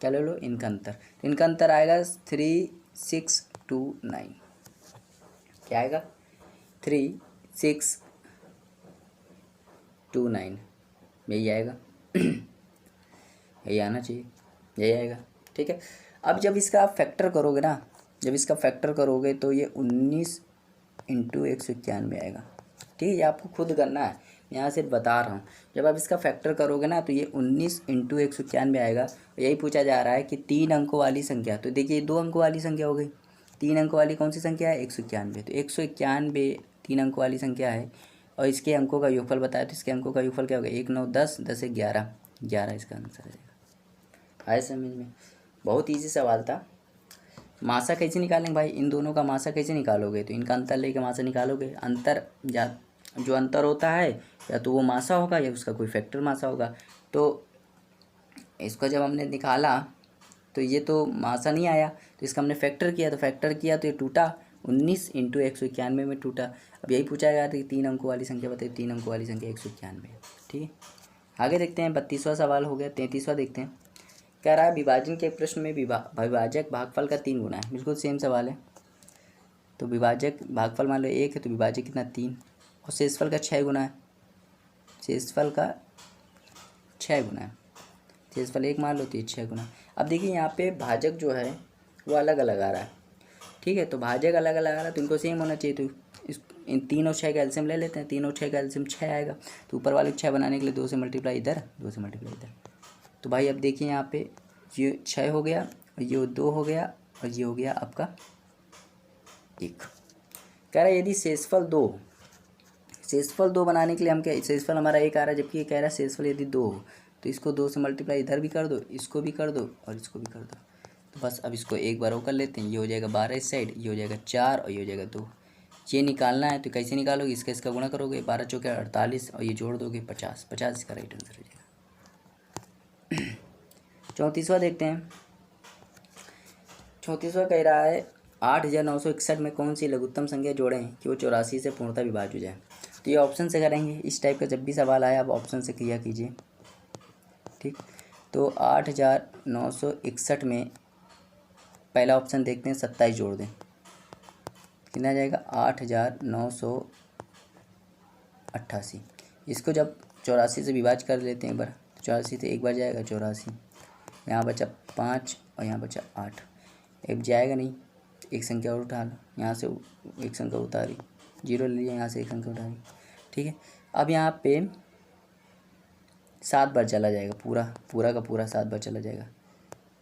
Speaker 1: क्या ले लो, इनका अंतर। तो इनका अंतर आएगा 3629। क्या आएगा, 3629, यही आएगा। यही आना चाहिए, यही आएगा। ठीक है, अब जब इसका आप फैक्टर करोगे ना, जब इसका फैक्टर करोगे तो ये 19 × 191 आएगा। ठीक है, ये आपको खुद करना है, यहाँ से बता रहा हूँ। जब आप इसका फैक्टर करोगे ना तो ये 19 × 191 आएगा। यही पूछा जा रहा है कि 3 अंकों वाली संख्या, तो देखिए 2 अंकों वाली संख्या हो गई, 3 अंकों वाली कौन सी संख्या है, 191। तो 191 3 अंकों वाली संख्या है और इसके अंकों का योगफल बताया, तो इसके अंकों का योगफल क्या होगा, 1 9 10, 10 1 11, 11 इसका आंसर है। आए समझ में, बहुत ईजी सवाल था। मासा कैसे निकालेंगे भाई, इन दोनों का मासा कैसे निकालोगे, तो इनका अंतर लेके मासा निकालोगे। अंतर या जो अंतर होता है या तो वो मासा होगा या उसका कोई फैक्टर मासा होगा। तो इसको जब हमने निकाला तो ये तो मासा नहीं आया, तो इसका हमने फैक्टर किया, तो फैक्टर किया तो ये टूटा, 19 × 191 में टूटा। अब यही पूछा गया था कि 3 अंकों वाली संख्या बताइए, 3 अंकों वाली संख्या 191। ठीक है, आगे देखते हैं। 32वां सवाल हो गया। 33वां देखते हैं। कह रहा है विभाजन के प्रश्न में विभाजक भागफल का 3 गुना है। बिल्कुल सेम सवाल है। तो विभाजक भागफल मान लो 1 है तो विभाजक कितना 3, और शेषफल का 6 गुना है, शेषफल का 6 गुना है। शेषफल 1 मान लो तो ये 6 गुना। अब देखिए यहाँ पे भाजक जो है वो अलग अलग आ रहा है। ठीक है, तो भाजक अलग अलग आ रहा है तो इनको सेम होना चाहिए। तो इन 3 और 6 का एलसीएम ले लेते हैं। 3 और 6 का एलसीएम 6 आएगा। तो ऊपर वाले 6 बनाने के लिए 2 से मल्टीप्लाई इधर, 2 से मल्टीप्लाई इधर। तो भाई अब देखिए यहाँ पे ये 6 हो गया और ये 2 हो गया और ये हो गया आपका 1। कह रहा है यदि शेषफल 2 बनाने के लिए हम क्या, शेषफल हमारा 1 आ रहा है जबकि ये कह रहा है शेषफल यदि 2 हो तो इसको 2 से मल्टीप्लाई इधर भी कर दो, इसको भी कर दो और इसको भी कर दो। तो बस अब इसको एक बार वो कर लेते हैं। ये हो जाएगा 12 इस साइड, ये हो जाएगा 4 और ये हो जाएगा 2। ये निकालना है तो कैसे निकालोगे, इसका गुणा करोगे, 12 चौके 48 और ये जोड़ दोगे 50, 50 इसका राइट आंसर हो जाएगा। 34वां देखते हैं। 34वां कह रहा है 8,961 में कौन सी लघुत्तम संख्या जोड़ें कि वो 84 से पूर्णतः विभाज्य हो जाए। तो ये ऑप्शन से करेंगे। इस टाइप का जब भी सवाल आया आप ऑप्शन से क्रिया कीजिए। ठीक, तो 8,961 में पहला ऑप्शन देखते हैं, 27 जोड़ दें, कितना आ जाएगा 8,988। इसको जब 84 से विभाज्य कर लेते हैं एक बार, 84 से एक बार जाएगा 84, यहाँ बचा 5 और यहाँ बचा 8। अब जाएगा नहीं, एक संख्या और उठा लो, यहाँ से एक संख्या उतारी, 0 ले लिया, यहाँ से एक संख्या उठाई। ठीक है, अब यहाँ पे 7 बार चला जाएगा, पूरा का पूरा 7 बार चला जाएगा,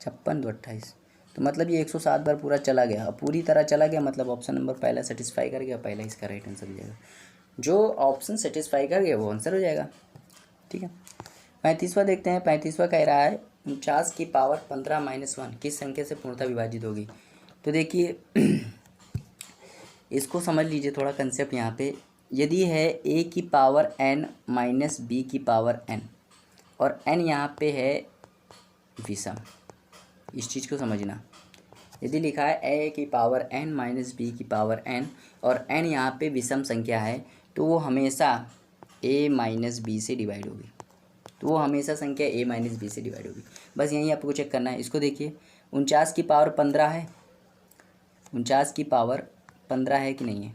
Speaker 1: 56 2 28। तो मतलब ये 107 बार पूरा चला गया। अब पूरी तरह चला गया मतलब ऑप्शन नंबर पहला सेटिस्फाई कर गया, पहला इसका राइट आंसर हो जाएगा। जो ऑप्शन सेटिस्फाई कर गया वो आंसर हो जाएगा। ठीक है, 35वां देखते हैं। 35वां कह रहा है 49 की पावर 15 - 1 किस संख्या से पूर्णतः विभाजित होगी। तो देखिए इसको समझ लीजिए थोड़ा कंसेप्ट यहाँ पे। यदि है a की पावर n माइनस b की पावर n और n यहाँ पे है विषम, इस चीज़ को समझना। यदि लिखा है a की पावर n माइनस b की पावर n और n यहाँ पे विषम संख्या है तो वो हमेशा a माइनस b से डिवाइड होगी। तो वो हमेशा संख्या a माइनस बी से डिवाइड होगी। बस यहीं आपको चेक करना है। इसको देखिए 49 की पावर 15 है, 49 की पावर 15 है कि नहीं है,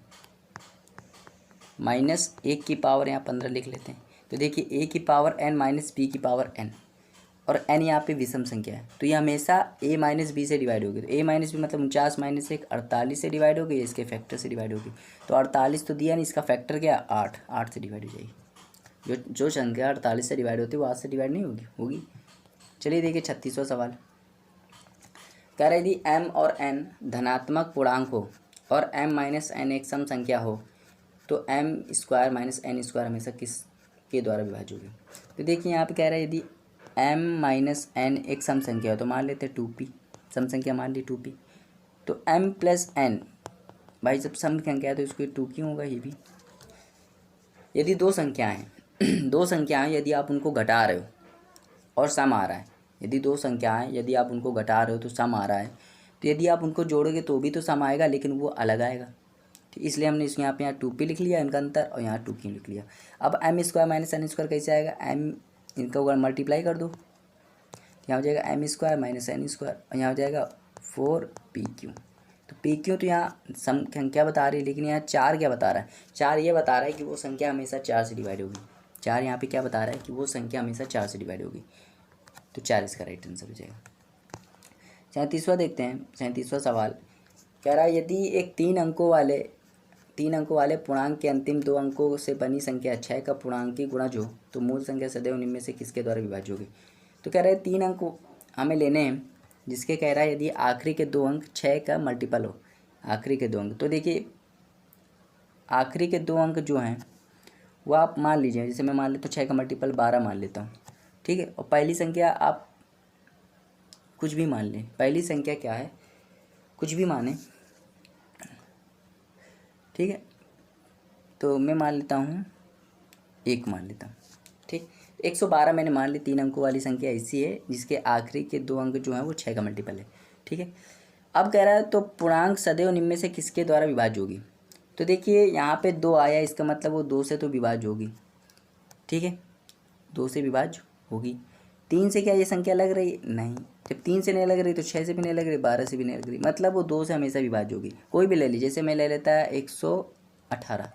Speaker 1: माइनस 1 की पावर यहाँ 15 लिख लेते हैं। तो देखिए a की पावर n माइनस b की पावर n, और n यहाँ पे विषम संख्या है, तो ये हमेशा a माइनस बी से डिवाइड होगी। तो a माइनस बी मतलब 49 माइनस 1 48 से डिवाइड होगी, इसके फैक्टर से डिवाइड होगी। तो 48 तो दिया नहीं, इसका फैक्टर क्या 8, 8 से डिवाइड हो जाएगी। जो संख्या 48 से डिवाइड होती है वो 8 से डिवाइड नहीं होगी। चलिए देखिए 36वां सवाल कह रहा है यदि m और n धनात्मक पूर्णांक हो और m माइनस n एक सम संख्या हो तो m square minus n square हमेशा किस के द्वारा विभाज्य होगी। तो देखिए यहाँ पे कह रहा है यदि m माइनस n एक सम संख्या हो तो मान लेते हैं 2p, सम संख्या मान ली 2p। तो m प्लस n, भाई जब सम संख्या है तो इसको 2 क्यों होगा ये भी। यदि दो संख्याएँ दो संख्याएँ यदि आप उनको घटा रहे हो और सम आ रहा है, यदि दो संख्याएँ यदि आप उनको घटा रहे हो तो सम आ रहा है, तो यदि आप उनको जोड़ोगे तो भी तो सम आएगा लेकिन वो अलग आएगा। तो इसलिए हमने इसको यहाँ पे 2p लिख लिया इनका अंतर, और यहाँ 2q लिख लिया। अब m square minus n square कैसे आएगा, m इनका ऊपर मल्टीप्लाई कर दो, यहाँ हो जाएगा m square minus n square, और यहाँ हो जाएगा 4pq। तो pq तो यहाँ सम संख्या बता रही है, लेकिन यहाँ 4 क्या बता रहा है, 4 ये बता रहा है कि वो संख्या हमेशा 4 से डिवाइड होगी। 4 यहाँ पे क्या बता रहा है कि वो संख्या हमेशा 4 से डिवाइड होगी। तो 4 इसका राइट आंसर हो जाएगा। 37वां देखते हैं। 37वां सवाल कह रहा है यदि एक 3 अंकों वाले पूर्णांक के अंतिम 2 अंकों से बनी संख्या 6 का पूर्णांकी गुणज हो तो मूल संख्या सदैव निम्न में से किसके द्वारा विभाज्य होगी। तो कह रहा है 3 अंक हमें लेने हैं, जिसके कह रहा है यदि आखिरी के 2 अंक 6 का मल्टीपल हो, आखिरी के 2 अंक। तो देखिए आखिरी के 2 अंक जो हैं वो आप मान लीजिए, जैसे मैं मान लेता हूँ 6 का मल्टीपल 12 मान लेता हूँ, ठीक है। और पहली संख्या आप कुछ भी मान लें, पहली संख्या क्या है कुछ भी माने, ठीक है। तो मैं मान लेता हूँ 1 मान लेता हूँ, ठीक। 112 मैंने मान ली 3 अंकों वाली संख्या ऐसी है जिसके आखिरी के 2 अंक जो हैं वो 6 का मल्टीपल है, ठीक है। अब कह रहा है तो पूर्णांक सदैव निम्न में से किसके द्वारा विभाज्य होगी। तो देखिए यहाँ पे 2 आया, इसका मतलब वो 2 से तो विभाज्य होगी, ठीक है, 2 से विभाज्य होगी। 3 से क्या ये संख्या लग रही है, नहीं। जब 3 से नहीं लग रही तो 6 से भी नहीं लग रही, 12 से भी नहीं लग रही, मतलब वो 2 से हमेशा विभाज्य होगी। कोई भी ले लीजिए, जैसे मैं ले लेता है 118,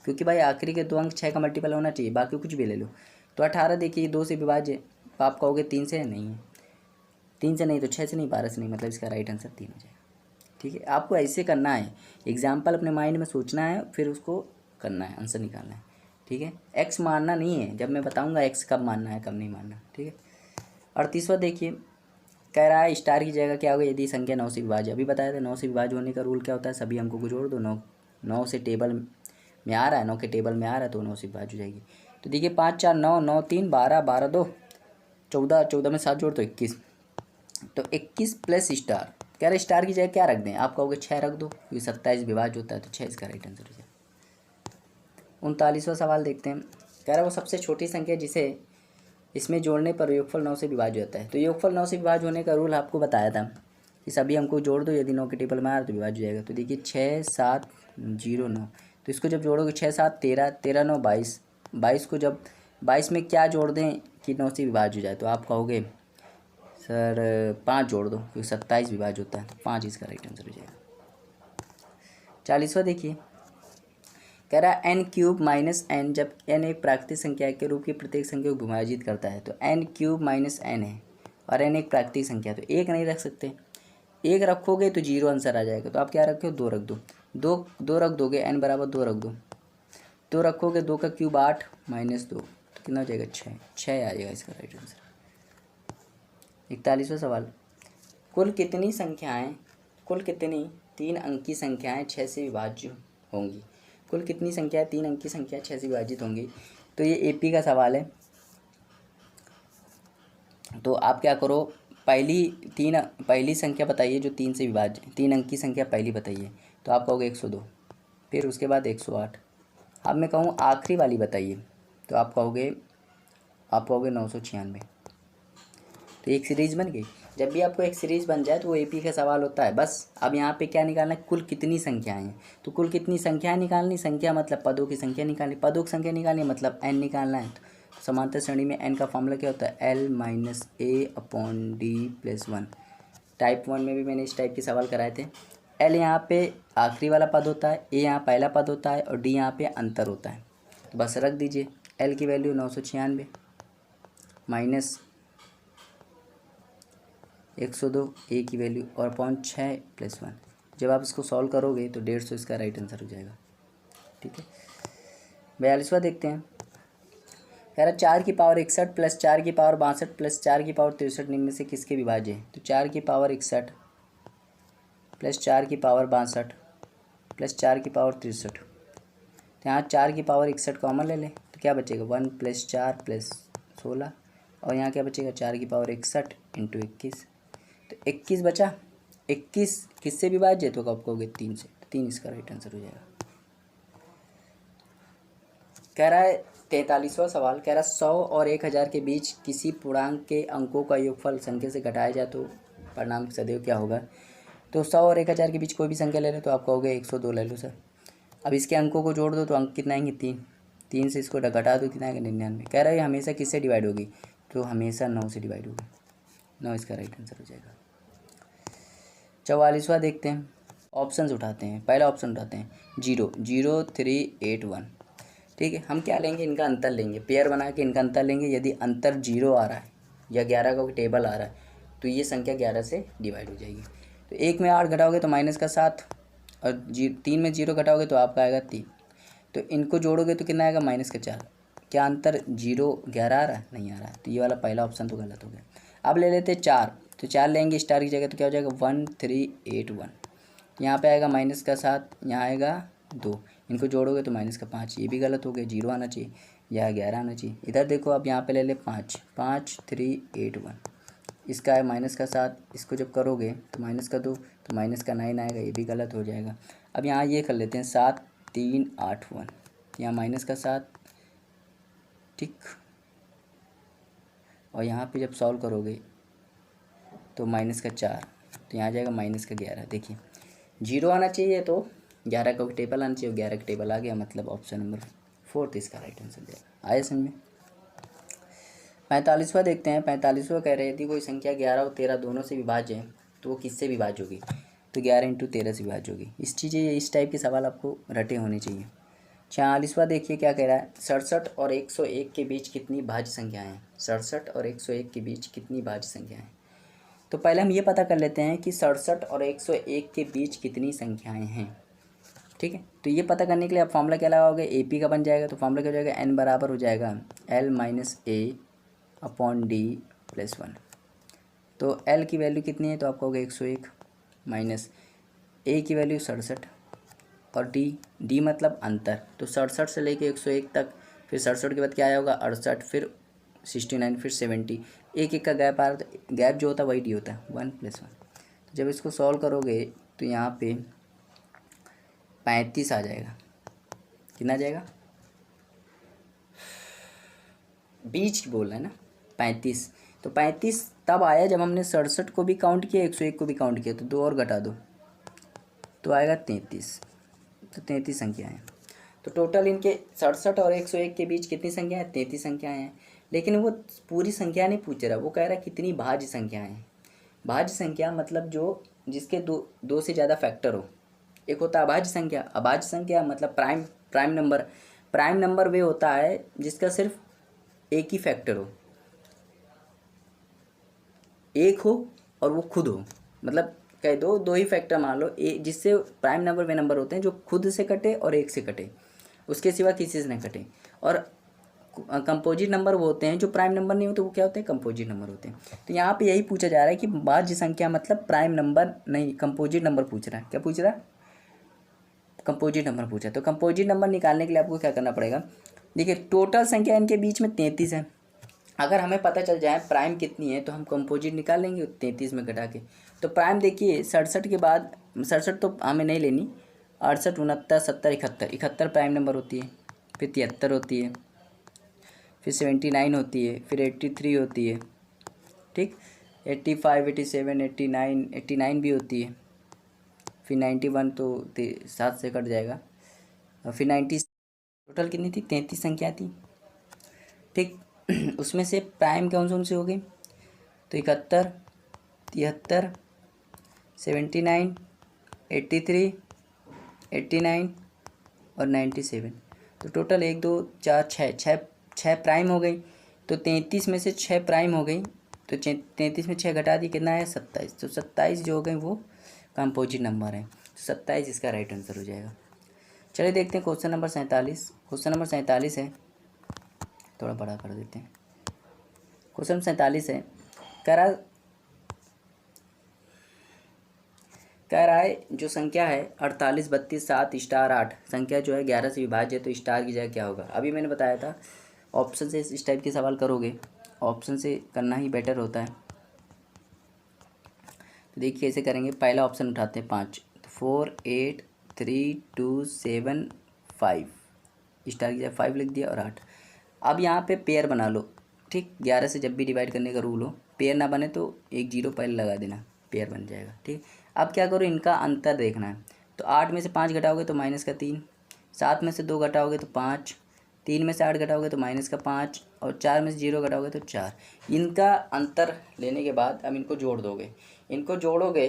Speaker 1: क्योंकि भाई आखिरी के 2 अंक 6 का मल्टीपल होना चाहिए, बाकी कुछ भी ले लो। तो 18 देखिए 2 से विभाज्य है, तो आप कहोगे 3 से नहीं है, 3 से नहीं तो 6 से नहीं 12 से नहीं, मतलब इसका राइट आंसर 3 हो जाएगा, ठीक है। आपको ऐसे करना है, एग्जाम्पल अपने माइंड में सोचना है, फिर उसको करना है, आंसर निकालना है, ठीक है। एक्स मानना नहीं है, जब मैं बताऊंगा एक्स कब मानना है कब नहीं मानना, ठीक है। 38वां देखिए कह रहा है स्टार की जगह क्या होगा यदि संख्या 9 से विभाज्य। अभी बताया था 9 से विभाज्य होने का रूल क्या होता है, सभी अंकों को जोड़ दो, 9 से टेबल में आ रहा है, 9 के टेबल में आ रहा है तो 9 से विभाज्य हो जाएगी। तो देखिए 5 4 9 9 3 12 12 2 14, 14 में 7 जोड़ तो 21, तो 21 प्लस स्टार। कह रहे स्टार की जगह क्या रख दें, आप कहोगे 6 रख दो, क्योंकि 27 विभाज्य होता है तो 6 इसका राइट आंसर हो जाएगा। 39वां सवाल देखते हैं। कह रहा है वो सबसे छोटी संख्या जिसे इसमें जोड़ने पर योगफल 9 से विभाज्य होता है। तो योगफल 9 से विभाज्य होने का रूल आपको बताया था कि सभी अंकों को जोड़ दो, यदि 9 के टेबल में आ रहा तो विभाज्य हो जाएगा। तो देखिए 6 7 0 9, तो इसको जब जोड़ोगे 6 7 13 13 9 22, 22 को जब 22 में क्या जोड़ दें कि 9 से विभाज्य हो जाए, तो आप कहोगे सर 5 जोड़ दो, क्योंकि 27 विभाज्य होता है तो 5 इसका राइट आंसर हो जाएगा। 40वां देखिए कह रहा है n³ माइनस n, जब n एक प्राकृतिक संख्या के रूप की प्रत्येक संख्या को विभाजित करता है। तो n³ माइनस n है और n एक प्राकृतिक संख्या, तो 1 नहीं रख सकते, 1 रखोगे तो 0 आंसर आ जाएगा। तो आप क्या रखो 2 रख दो, 2 रख दोगे, n बराबर 2 रख दो, 2 रखोगे, 2 का क्यूब 8 माइनस 2 तो कितना हो जाएगा 6 आ जाएगा इसका राइट आंसर। 41वां सवाल कुल कितनी 3 अंक की संख्याएँ 6 से विभाज्य होंगी। कुल कितनी संख्याएँ 3 अंक की संख्या 6 से विभाजित होंगी। तो ये एपी का सवाल है। तो आप क्या करो, पहली संख्या बताइए जो 3 से विभाज्य, 3 अंक की संख्या पहली बताइए, तो आप कहोगे 102, फिर उसके बाद 108। अब मैं कहूँ आखिरी वाली बताइए, तो आप कहोगे 996। तो एक सीरीज़ बन गई। जब भी आपको एक सीरीज़ बन जाए तो वो एपी का सवाल होता है। बस अब यहाँ पे क्या निकालना है, कुल कितनी संख्याएं हैं। तो कुल कितनी संख्याएं निकालनी, संख्या मतलब पदों की संख्या निकालनी, पदों की संख्या निकालनी मतलब n निकालना है। समांतर श्रेणी में n का फॉर्मूला क्या होता है, L माइनस ए अपॉन डी प्लस 1। टाइप 1 में भी मैंने इस टाइप के सवाल कराए थे। L यहाँ पे आखिरी वाला पद होता है, ए यहाँ पहला पद होता है और डी यहाँ पे अंतर होता है। तो बस रख दीजिए, L की वैल्यू 996 माइनस 102, ए की वैल्यू और अपॉन 6 प्लस 1। जब आप इसको सॉल्व करोगे तो 150 इसका राइट आंसर हो जाएगा। ठीक है, 42वां देखते हैं। कह रहा 4 की पावर 61 प्लस 4 की पावर 62 प्लस 4 की पावर 63 निम्न में से किसके विभाज्य है। तो 4 की पावर 61 प्लस 4 की पावर 62 प्लस 4 की पावर 63। तो यहाँ 4 की पावर 61 कॉमन ले लें तो क्या बचेगा, 1 प्लस 4 प्लस 16 और यहाँ क्या बचेगा 4 की पावर 61 इंटू 21। तो 21 बचा। 21 किससे विभाज्य है, तो कब कहोगे 3 से, तो 3 इसका राइट आंसर हो जाएगा। कह रहा है 43वां सवाल, कह रहा 100 और 1000 के बीच किसी पूर्णांक के अंकों का योगफल संख्या से घटाया जाए तो परिणाम सदैव क्या होगा। तो 100 और 1000 के बीच कोई भी संख्या ले लो तो आप कहोगे 102 ले लो सर। अब इसके अंकों को जोड़ दो तो अंक कितना आएंगे 3, 3 से इसको घटा दो कितना आएगा 99। कह रहा है हमेशा किससे डिवाइड होगी, तो हमेशा 9 से डिवाइड होगी, 9 इसका राइट आंसर हो जाएगा। 44वां देखते हैं, ऑप्शंस उठाते हैं। पहला ऑप्शन उठाते हैं 0, 0, 3, 8, 1। ठीक है, हम क्या लेंगे, इनका अंतर लेंगे, पेयर बना के इनका अंतर लेंगे। यदि अंतर 0 आ रहा है या 11 का कोई टेबल आ रहा है तो ये संख्या 11 से डिवाइड हो जाएगी। तो 1 में 8 घटाओगे तो माइनस का 7 और 3 में 0 घटाओगे तो आपका आएगा 3। तो इनको जोड़ोगे तो कितना आएगा माइनस का 4। क्या अंतर 0 11 आ रहा है, नहीं आ रहा है, तो ये वाला पहला ऑप्शन तो गलत हो गया। अब ले लेते 4, तो 4 लेंगे स्टार की जगह तो क्या हो जाएगा 1, 3, 8, 1। यहाँ पे आएगा माइनस का 7, यहाँ आएगा 2, इनको जोड़ोगे तो माइनस का 5, ये भी गलत हो गया, 0 आना चाहिए या 11 आना चाहिए। इधर देखो अब यहाँ पे ले ले 5, 5, 3, 8, 1। इसका है माइनस का 7, इसको जब करोगे तो माइनस का 2 तो माइनस का 9 आएगा, ये भी गलत हो जाएगा। अब यहाँ ये कर लेते हैं 7, 3, 8, 1, यहाँ माइनस का 7, ठीक, और यहाँ पे जब सॉल्व करोगे तो माइनस का 4, तो यहाँ आ जाएगा माइनस का 11। देखिए 0 आना चाहिए तो 11 का टेबल आना चाहिए, 11 का टेबल आ गया, मतलब ऑप्शन नंबर 4 इसका राइट आंसर जाएगा। आया समझ में। 45वां देखते हैं। 45वां कह रहे यदि कोई संख्या 11 और 13 दोनों से विभाज्य है तो वो किससे विभाज्य होगी, तो 11 इंटू 13 से विभाज्य होगी। इस टाइप के सवाल आपको रटे होने चाहिए। 46वां देखिए क्या कह रहा है, 67 और 101 के बीच कितनी भाज्य संख्याएँ हैं। 67 और 101 के बीच कितनी भाज्य संख्याएँ हैं। तो पहले हम ये पता कर लेते हैं कि 67 और 101 के बीच कितनी संख्याएँ हैं। ठीक है, तो ये पता करने के लिए आप फॉर्मूला क्या लगाओगे, AP का बन जाएगा। तो फॉर्मूला क्या हो जाएगा, n बराबर हो जाएगा L माइनस ए अपॉन डी प्लस 1। तो L की वैल्यू कितनी है, तो आप कहोगे 101 माइनस A की वैल्यू 67 और D मतलब अंतर। तो 67 से लेके 101 तक, फिर 67 के बाद क्या आया होगा 68, फिर 69, फिर 70। एक का गैप आ रहा था, गैप जो होता है वही D होता है, 1 + 1। तो जब इसको सॉल्व करोगे तो यहाँ पे 35 आ जाएगा। कितना आ जाएगा, बीच बोल रहा है ना 35। तो 35 तब आया जब हमने 67 को भी काउंट किया, 101 को भी काउंट किया, तो 2 और घटा दो तो आएगा 33। तो 33 संख्याएँ हैं। तो टोटल इनके 67 और 101 के बीच कितनी संख्याएँ हैं, 33 संख्याएँ हैं। लेकिन वो पूरी संख्या नहीं पूछ रहा, वो कह रहा है कितनी भाज्य संख्याएँ हैं। भाज्य संख्या मतलब जो जिसके दो से ज़्यादा फैक्टर हो। एक होता है अभाज्य संख्या। अभाज्य संख्या मतलब प्राइम नंबर। प्राइम नंबर वे होता है जिसका सिर्फ एक ही फैक्टर हो, एक हो और वो खुद हो। मतलब कह दो ही फैक्टर मान लो, जिससे प्राइम नंबर वे नंबर होते हैं जो खुद से कटे और एक से कटे, उसके सिवा किसी से न कटे। और कंपोजिट नंबर वो होते हैं जो प्राइम नंबर नहीं होते, वो क्या होते हैं, कंपोजिट नंबर होते हैं। तो यहाँ पे यही पूछा जा रहा है कि भाज्य संख्या मतलब प्राइम नंबर नहीं, कंपोजिट नंबर पूछ रहा है। क्या पूछ रहा है, कंपोजिट नंबर पूछा। तो कंपोजिट नंबर निकालने के लिए आपको क्या करना पड़ेगा, देखिए टोटल संख्या इनके बीच में 33 है। अगर हमें पता चल जाए प्राइम कितनी है तो हम कंपोजिट निकाल लेंगे 33 में घटा के। तो प्राइम देखिए 67 के बाद, 67 तो हमें नहीं लेनी, 68, 69, 70, 71 प्राइम नंबर होती है, फिर 73 होती है, फिर 79 होती है, फिर 83 होती है, ठीक, 85, 87, 89 भी होती है, फिर 91 तो 7 से कट जाएगा, और फिर 90। टोटल कितनी थी, 33 संख्या थी, ठीक। उसमें से प्राइम कौन सी हो गई, तो 71, 73, 79, 83, 89 और 97। तो टोटल 1 2 4 6 छः छः प्राइम हो गई। तो 33 में से 6 प्राइम हो गई, तो 33 में 6 घटा दी, कितना है 27। तो 27 जो हो गए वो कंपोजिट नंबर है, तो 27 इसका राइट आंसर हो जाएगा। चलिए देखते हैं क्वेश्चन नंबर 47। क्वेश्चन नंबर 47 है, थोड़ा बड़ा कर देते हैं। क्वेश्चन 47 है, कह रहा है जो संख्या है 48 32 7 स्टार 8 संख्या जो है 11 से विभाज्य है, तो स्टार की जगह क्या होगा। अभी मैंने बताया था ऑप्शन से इस टाइप के सवाल करोगे, ऑप्शन से करना ही बेटर होता है। तो देखिए कैसे करेंगे। पहला ऑप्शन उठाते हैं 5, तो 4 8 3 2 7 5, स्टार की जगह 5 लिख दिया और 8। अब यहाँ पे पेयर बना लो, ठीक। 11 से जब भी डिवाइड करने का रूल हो, पेयर ना बने तो एक जीरो पहले लगा देना, पेयर बन जाएगा, ठीक। अब क्या करो, इनका अंतर देखना है। तो 8 में से 5 घटाओगे तो -3, 7 में से 2 घटाओगे तो 5, 3 में से 8 घटाओगे तो -5 और 4 में से 0 घटाओगे तो 4। इनका अंतर लेने के बाद अब इनको जोड़ दोगे। इनको जोड़ोगे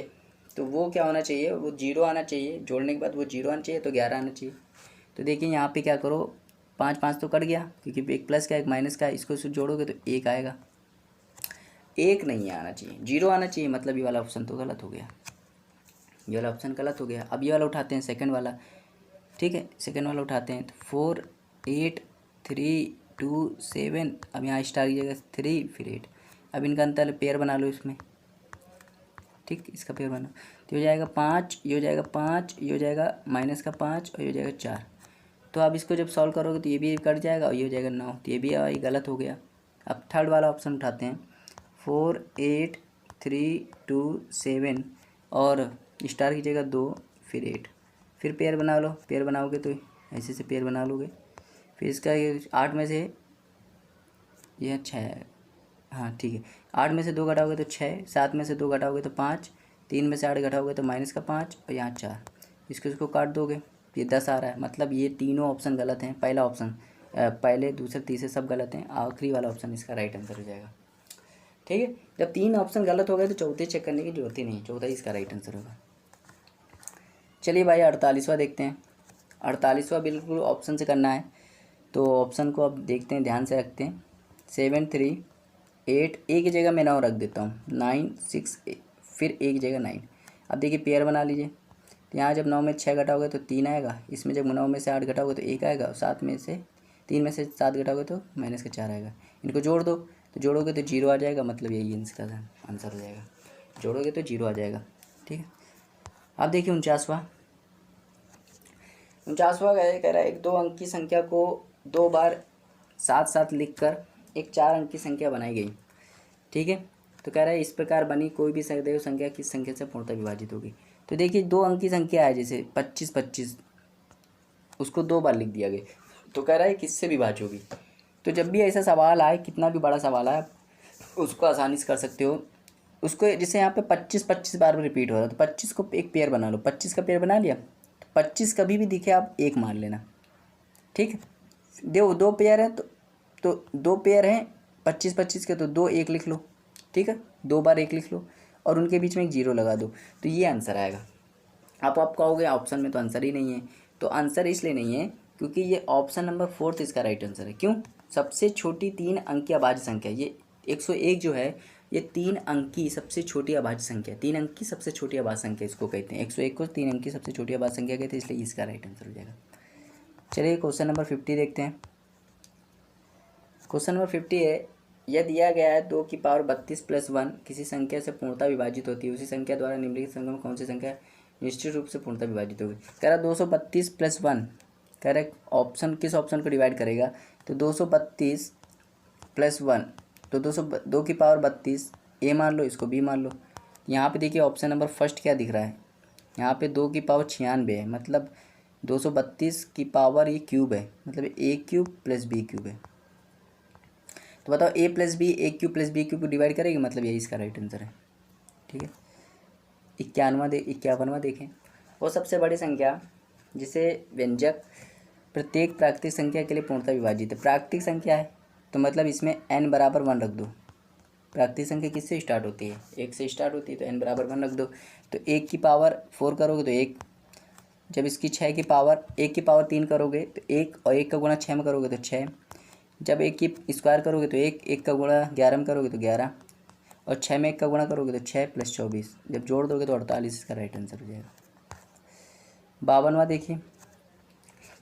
Speaker 1: तो वो क्या होना चाहिए, वो 0 आना चाहिए। जोड़ने के बाद वो 0 आना चाहिए, तो 11 आना चाहिए। तो देखिए यहाँ पे क्या करो, 5 5 तो कट गया, क्योंकि एक प्लस का एक माइनस का, इसको जोड़ोगे तो 1 आएगा। 1 नहीं आना चाहिए, 0 आना चाहिए, मतलब ये वाला ऑप्शन तो गलत हो गया, ये वाला ऑप्शन गलत हो गया। अब ये वाला उठाते हैं, सेकंड वाला, ठीक है। सेकंड वाला उठाते हैं, तो 4 8 3 2 7, अब यहाँ स्टार की जगह 3 फिर 8। अब इनका अंतर पेयर बना लो इसमें, ठीक। इसका पेयर बना तो हो जाएगा 5, ये हो जाएगा 5, ये हो जाएगा -5 और ये हो जाएगा 4। तो अब इसको जब सॉल्व करोगे तो ये भी कट जाएगा और ये हो जाएगा 9, तो ये भी गलत हो गया। अब थर्ड वाला ऑप्शन उठाते हैं, 4 8 3 2 7 और स्टार की जगह 2 फिर 8, फिर पेयर बना लो। पेयर बनाओगे तो ऐसे से पेयर बना लोगे। फिर इसका ये 8 में से ये 6 है, हाँ ठीक है। 8 में से 2 घटाओगे तो 6, 7 में से 2 घटाओगे तो 5, 3 में से 8 घटाओगे तो -5 और यहाँ 4। इसको काट दोगे, ये 10 आ रहा है। मतलब ये तीनों ऑप्शन गलत हैं। पहला ऑप्शन, पहले दूसरे तीसरे सब गलत हैं, आखिरी वाला ऑप्शन इसका राइट आंसर हो जाएगा, ठीक है। जब 3 ऑप्शन गलत हो गए तो चौथे चेक करने की जरूरत ही नहीं, चौथा ही इसका राइट आंसर होगा। चलिए भाई 48वां देखते हैं। 48वां बिल्कुल ऑप्शन से करना है, तो ऑप्शन को अब देखते हैं, ध्यान से रखते हैं। 7 3 8, एक की जगह मैं 9 रख देता हूँ, 9 6 फिर एक जगह 9। अब देखिए पेयर बना लीजिए। तो यहाँ जब 9 में 6 घटाओगे तो 3 आएगा, इसमें जब 9 में से 8 घटाओगे तो 1 आएगा, और 7 में से 3 में से 7 घटाओगे तो -4 आएगा। इनको जोड़ दो, तो जोड़ोगे तो 0 आ जाएगा, मतलब यही इसका आंसर हो जाएगा। जोड़ोगे तो 0 आ जाएगा, ठीक है। अब देखिए 49वां कह रहा है एक 2 अंक की संख्या को 2 बार साथ साथ लिखकर एक 4 अंक की संख्या बनाई गई, ठीक है। तो कह रहा है इस प्रकार बनी कोई भी सदैव संख्या किस संख्या से पूर्णतः विभाजित होगी। तो देखिए 2 अंक की संख्या है, जैसे 25 25, उसको 2 बार लिख दिया गया, तो कह रहा है किससे विभाज्य होगी। तो जब भी ऐसा सवाल आए, कितना भी बड़ा सवाल आए, उसको आसानी से कर सकते हो। उसको जैसे यहाँ पे 25 25 बार रिपीट हो रहा है, तो 25 को एक पेयर बना लो। 25 का पेयर बना लिया, तो 25 कभी भी दिखे आप 1 मान लेना, ठीक है। दो पेयर है, तो 2 पेयर हैं 25 25 के, तो 2 1 लिख लो, ठीक है। 2 बार 1 लिख लो और उनके बीच में एक 0 लगा दो, तो ये आंसर आएगा। आप कहोगे ऑप्शन में तो आंसर ही नहीं है, तो आंसर इसलिए नहीं है क्योंकि ये ऑप्शन नंबर 4 इसका राइट आंसर है। क्यों? सबसे छोटी 3 अंकीय अभाज्य संख्या, ये 101 जो है, ये 3 अंक की सबसे छोटी अभाज्य संख्या, 3 अंक की सबसे छोटी अभाज्य संख्या इसको कहते हैं। 101 को 3 अंक की सबसे छोटी अभाज्य संख्या कहते हैं, इसलिए इसका राइट आंसर हो जाएगा। चलिए क्वेश्चन नंबर 50 देखते हैं। क्वेश्चन नंबर 50 है, यह दिया गया है 2 की पावर 32 + 1 किसी संख्या से पूर्णतः विभाजित होती है, उसी संख्या द्वारा निम्नलिखित संख्या में कौन सी संख्या निश्चित रूप से पूर्णतः विभाजित होगी। कह रहा 232 + 1, कह रहा ऑप्शन किस ऑप्शन को डिवाइड करेगा, तो 232 + 1, तो 2 की पावर 32 ए मान लो, इसको बी मान लो। यहाँ पे देखिए ऑप्शन नंबर फर्स्ट क्या दिख रहा है, यहाँ पे 2 की पावर 96 है, मतलब 232 की पावर ये क्यूब है, मतलब a³ + b³ है। तो बताओ a + b a³ + b³ को डिवाइड करेगी, मतलब यही इसका राइट आंसर है, ठीक है। 51वां देखें, वो सबसे बड़ी संख्या जिसे व्यंजक प्रत्येक प्राकृतिक संख्या के लिए पूर्णतः विभाजित है। प्राकृतिक संख्या है तो मतलब इसमें n बराबर 1 रख दो। प्राकृतिक संख्या किससे स्टार्ट होती है? 1 से स्टार्ट होती है, तो n बराबर 1 रख दो। तो 1 की पावर 4 करोगे तो 1, जब इसकी 6 की पावर 1 की पावर 3 करोगे तो 1, और 1 का गुणा 6 में करोगे तो 6, जब 1 की स्क्वायर करोगे तो 1, 1 का गुणा 11 में करोगे तो 11, और 6 में 1 का गुणा करोगे तो 6 + 24, जब जोड़ दोगे तो 48 इसका राइट आंसर हो जाएगा। 52वां देखिए,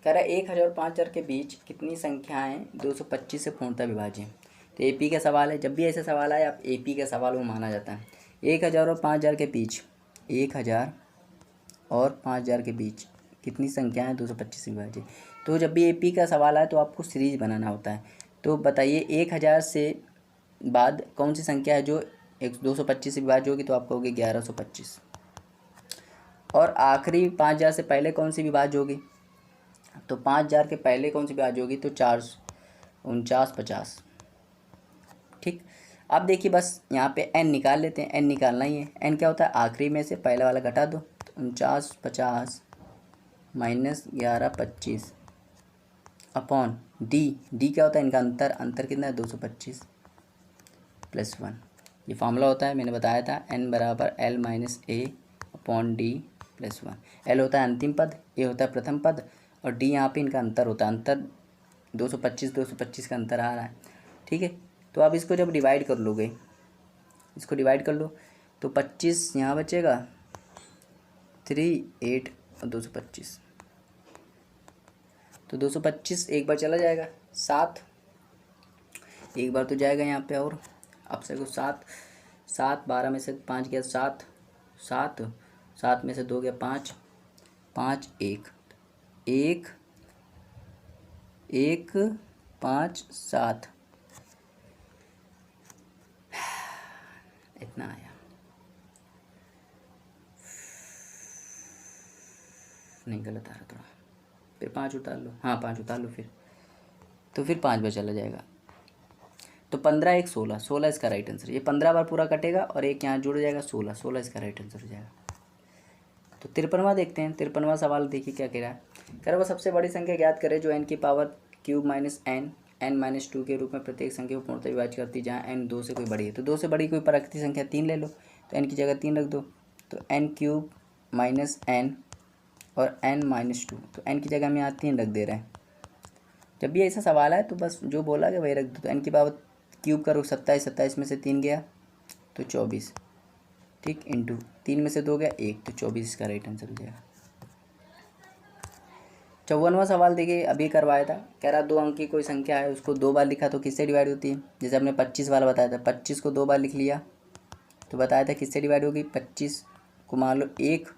Speaker 1: कह रहा है 1000 और 5000 के बीच कितनी संख्याएं 225 से पूर्णतः विभाज्य हैं। तो एपी का सवाल है, जब भी ऐसा सवाल आए आप एपी का सवाल वो माना जाता है। 1000 और 5000 के बीच, 1000 और 5000 के बीच कितनी संख्याएं 225 से विभाज्य। तो जब भी एपी का सवाल आए तो आपको सीरीज बनाना होता है। तो बताइए 1000 से बाद कौन सी संख्या है जो 225 से विभाज्य होगी, तो आपको होगी 1125। और आखिरी 5000 से पहले कौन सी विभाज्य होगी, तो 5000 के पहले कौन सी विभाज्य होगी, तो 44950। ठीक, अब देखिए बस यहाँ पे n निकाल लेते हैं, n निकालना ही है। n क्या होता है, आखिरी में से पहले वाला घटा दो, तो 4950 - 1125 अपॉन d क्या होता है, इनका अंतर कितना है, 225 + 1। ये फार्मूला होता है, मैंने बताया था, n बराबर l - a upon d + 1। l होता है अंतिम पद, a होता है प्रथम पद, और d यहाँ पे इनका अंतर होता है। अंतर 225 का अंतर आ रहा है। ठीक है, तो आप इसको जब डिवाइड कर लोगे, इसको डिवाइड कर लो, तो 25 यहाँ बचेगा, 3, 8 और 225। तो 225 एक बार चला जाएगा, 7 एक बार तो जाएगा यहाँ पे, और अब से को 7, 12 में से 5 गया 7, 7 में से 2 गया 5, 5 1 1 1 5 7, इतना आया। नहीं, गलत आ रहा थोड़ा, फिर 5 उतार लो, हाँ 5 उतार लो फिर, तो फिर 5 बार चला जाएगा। तो 15 1 16, 16 इसका राइट आंसर। ये 15 बार पूरा कटेगा और एक यहाँ जुड़ जाएगा, 16, 16 इसका राइट आंसर हो जाएगा। तो 53वां देखते हैं। 53वां सवाल देखिए क्या कह रहा है। कह रहा है वो सबसे बड़ी संख्या ज्ञात करे जो n की पावर क्यूब माइनस n - 2 के रूप में प्रत्येक संख्या को पूर्णतः विभाजित करती है, जहाँ n 2 से कोई बड़ी है। तो 2 से बड़ी कोई प्राकृतिक संख्या 3 ले लो, तो n की जगह 3 रख दो, तो n³ - n और n - 2, तो n की जगह हम यहाँ 3 रख दे रहे हैं। जब भी ऐसा सवाल है तो बस जो बोला गया वही रख दो। तो n की पावर क्यूब करो 27, 27 में से 3 गया तो 24, ठीक, इंटू 3 में से 2 गया 1, तो 24 इसका राइट आंसर हो जाएगा। 54वां सवाल देखिए, अभी करवाया था। कह रहा 2 अंक की कोई संख्या है, उसको 2 बार लिखा तो किससे डिवाइड होती है। जैसे हमने 25 वाला बताया था, 25 को 2 बार लिख लिया तो बताया था किससे डिवाइड होगी। 25 को मान लो 1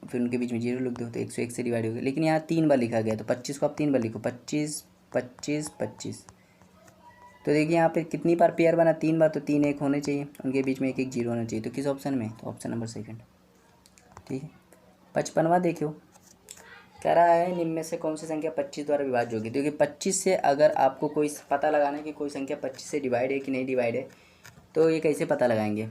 Speaker 1: फिर उनके बीच में 0 लिख दो तो 101 से डिवाइड होगी। लेकिन यहाँ 3 बार लिखा गया तो 25 को आप 3 बार लिखो, 25 25 25। तो देखिए यहाँ पे कितनी बार पेयर बना, 3 बार, तो 3 1 होने चाहिए, उनके बीच में 1 1 0 होना चाहिए। तो किस ऑप्शन में, तो ऑप्शन नंबर सेकंड। ठीक है, 55वां देखियो, कह रहा है निम्न में से कौन सी संख्या 25 द्वारा विभाज्य होगी। देखिए 25 से अगर आपको कोई पता लगाना है कि कोई संख्या 25 से डिवाइड है कि नहीं डिवाइड है, तो ये कैसे पता लगाएंगे।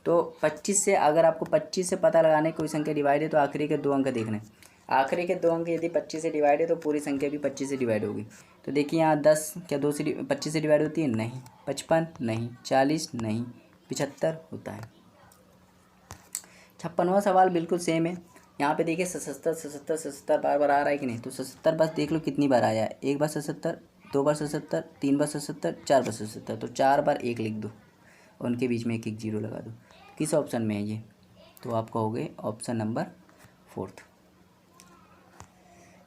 Speaker 1: तो 25 से अगर आपको 25 से पता लगाने कोई संख्या डिवाइड है तो आखिरी के 2 अंक देखने। आखिरी के 2 अंक यदि 25 से डिवाइड है तो पूरी संख्या भी 25 से डिवाइड होगी। तो देखिए यहाँ 10 क्या 2 से 25 से डिवाइड होती है, नहीं। 55 नहीं, 40 नहीं, 75 होता है। 56वां सवाल बिल्कुल सेम है। यहाँ पे देखिए 77 77 77 बार बार आ रहा है कि नहीं। तो 77 बस देख लो कितनी बार आया है, 1 बार 77, 2 बार 77, 3 बार 77, 4 बार 77। तो 4 बार 1 लिख दो और उनके बीच में 1 1 0 लगा दो। किस ऑप्शन में है ये, तो आप कहोगे ऑप्शन नंबर 4।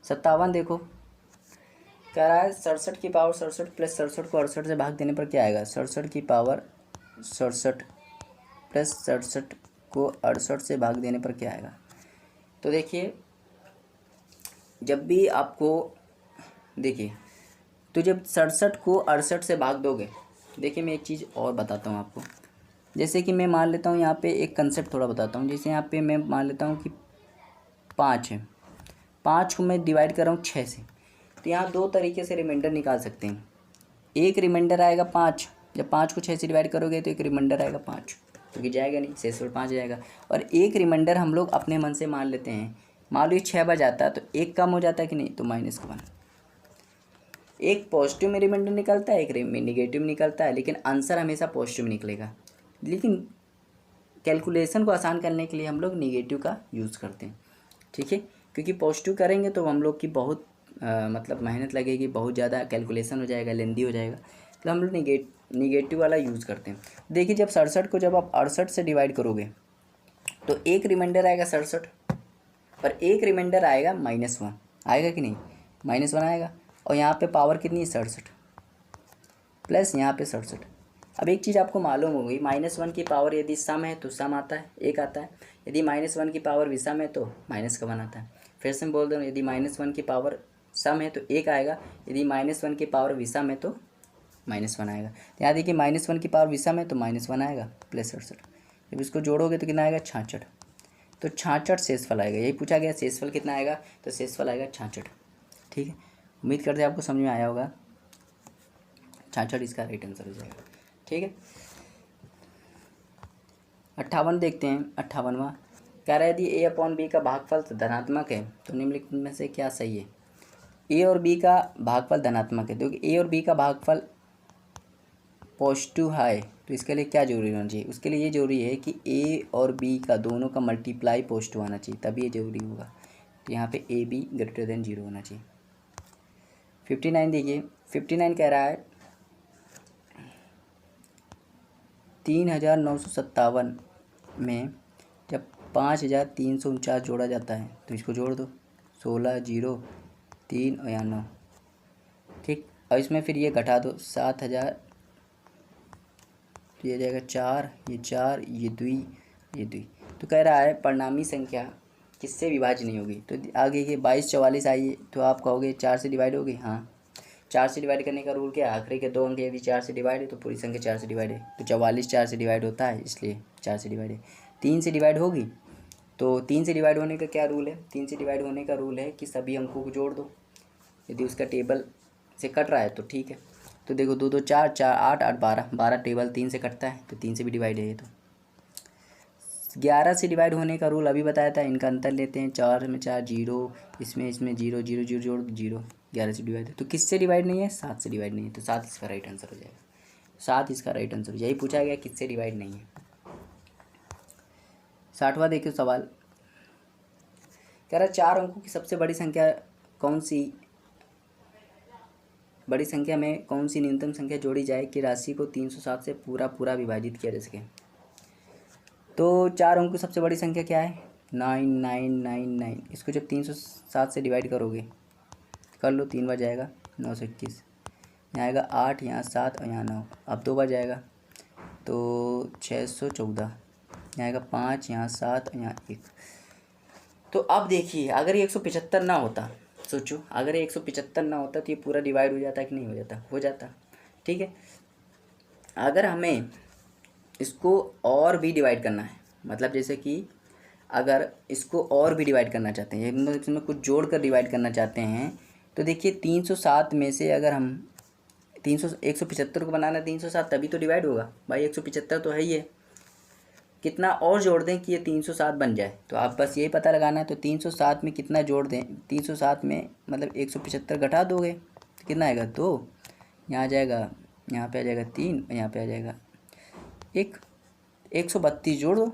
Speaker 1: 57 देखो, कह रहा है 67 की पावर 67 प्लस 67 को 68 से भाग देने पर क्या आएगा। 67 की पावर 67 प्लस 67 को 68 से भाग देने पर क्या आएगा। तो देखिए जब भी आपको देखिए, तो जब 67 को 68 से भाग दोगे, देखिए मैं एक चीज़ और बताता हूँ आपको। जैसे कि मैं मान लेता हूँ यहाँ पे एक कंसेप्ट थोड़ा बताता हूँ। जैसे यहाँ पे मैं मान लेता हूँ कि 5 है, 5 को मैं डिवाइड कर रहा हूँ 6 से। तो यहाँ 2 तरीके से रिमाइंडर निकाल सकते हैं। एक रिमाइंडर आएगा 5, जब 5 को 6 से डिवाइड करोगे तो एक रिमाइंडर आएगा 5, क्योंकि जाएगा नहीं, 6 से 5 जाएगा। और एक रिमाइंडर हम लोग अपने मन से मान लेते हैं, मान लो 6 बार जाता है तो 1 कम हो जाता है कि नहीं, तो -1। एक पॉजिटिव में रिमाइंडर निकलता है, एक निगेटिव निकलता है, लेकिन आंसर हमेशा पॉजिटिव निकलेगा। लेकिन कैलकुलेशन को आसान करने के लिए हम लोग निगेटिव का यूज़ करते हैं, ठीक है। क्योंकि पॉजिटिव करेंगे तो हम लोग की बहुत मतलब मेहनत लगेगी, बहुत ज़्यादा कैलकुलेशन हो जाएगा, लेंदी हो जाएगा, तो हम लोग निगेटिव वाला यूज़ करते हैं। देखिए जब 67 को जब आप 68 से डिवाइड करोगे तो एक रिमाइंडर आएगा 67, पर एक रिमाइंडर आएगा -1, आएगा कि नहीं, -1 आएगा। और यहाँ पे पावर कितनी है 67, प्लस यहाँ पे 67। अब एक चीज़ आपको मालूम होगी, -1 की पावर यदि सम है तो सम आता है, एक आता है। यदि -1 की पावर विषम है तो -1 आता है। फिर से मैं बोल दूँ, यदि -1 की पावर सम है तो एक आएगा, यदि -1 की पावर विषम है तो -1 आएगा। तो यहाँ देखिए -1 की पावर विषम है तो -1 आएगा, प्लस 67। जब इसको जोड़ोगे तो कितना आएगा 66। तो 66 शेषफल आएगा, यही पूछा गया शेषफल कितना आएगा, तो शेषफल आएगा 66, ठीक है। उम्मीद करते हैं आपको समझ में आया होगा। 66 इसका राइट आंसर हो जाएगा, ठीक है। 58 देखते हैं। 58वां कह रहा है यदि a/b का भागफल धनात्मक है तो निम्नलिखित में से क्या सही है। a और b का भागफल धनात्मक है, क्योंकि a और b का भागफल पॉजिटिव है, तो इसके लिए क्या जरूरी होना चाहिए, उसके लिए ये जरूरी है कि a और b का दोनों का मल्टीप्लाई पॉजिटिव आना चाहिए, तभी ये जरूरी होगा। तो यहाँ पे a/b > 0 होना चाहिए। 59 देखिए। 59 कह रहा है 3957 में जब 5349 जोड़ा जाता है तो इसको जोड़ दो, 16 0 3 और यहाँ 9, ठीक। और इसमें फिर ये घटा दो, 7000, तो ये जाएगा 4, ये 4, ये 2, ये 2। तो कह रहा है परिणामी संख्या किससे विभाज्य नहीं होगी। तो आगे ये 22 44 आई, तो आप कहोगे 4 से डिवाइड होगी, हाँ 4 से डिवाइड करने का रूल क्या है, आखिरी के 2 अंक यदि 4 से डिवाइड है तो पूरी संख्या 4 से डिवाइड है। तो 44 4 से डिवाइड होता है, इसलिए 4 से डिवाइड है। 3 से डिवाइड होगी, तो 3 से डिवाइड होने का क्या रूल है, 3 से डिवाइड होने का रूल है कि सभी अंकों को जोड़ दो, यदि उसका टेबल से कट रहा है तो ठीक है। तो देखो 2 2 4 4 8 8 12 12 टेबल 3 से कटता है, तो 3 से भी डिवाइड है ये। तो 11 से डिवाइड होने का रूल अभी बताया था, इनका अंतर लेते हैं। 4 में 4 0, इसमें 0 0 0 जोड़ 0, 11 से डिवाइड है। तो किससे डिवाइड नहीं है, 7 से डिवाइड नहीं है, तो 7 इसका राइट आंसर हो जाएगा। 7 इसका राइट आंसर, यही पूछा गया किससे डिवाइड नहीं है। 60वां देखिए सवाल, कह रहा 4 अंकों की सबसे बड़ी संख्या कौन सी, बड़ी संख्या में कौन सी न्यूनतम संख्या जोड़ी जाए कि राशि को 307 से पूरा विभाजित किया जा सके। तो 4 अंकों की सबसे बड़ी संख्या क्या है, 9999। इसको जब 307 से डिवाइड करोगे, कर लो 3 बार जाएगा 921, यहाँ आएगा 8, यहाँ 7 और यहाँ 9, अब 2 बार जाएगा तो 614, यहाँ आएगा 5, यहाँ 7 और यहाँ 1। तो अब देखिए अगर ये 175 ना होता, सोचो अगर ये 175 ना होता तो ये पूरा डिवाइड हो जाता कि नहीं हो जाता, हो जाता, ठीक है। अगर हमें इसको और भी डिवाइड करना है, मतलब जैसे कि अगर इसको और भी डिवाइड करना चाहते हैं, मतलब इसमें कुछ जोड़ कर डिवाइड करना चाहते हैं, तो देखिए 307 में से अगर हम 175 को बनाना 307 तभी तो डिवाइड होगा भाई, 175 तो है ही है, कितना और जोड़ दें कि ये 307 बन जाए, तो आप बस यही पता लगाना है। तो 307 में कितना जोड़ दें, 307 में मतलब 175 घटा दोगे तो कितना आएगा 2, यहाँ आ जाएगा, यहाँ पे आ जाएगा 3 और यहाँ पे आ जाएगा 1, 132 जोड़ दो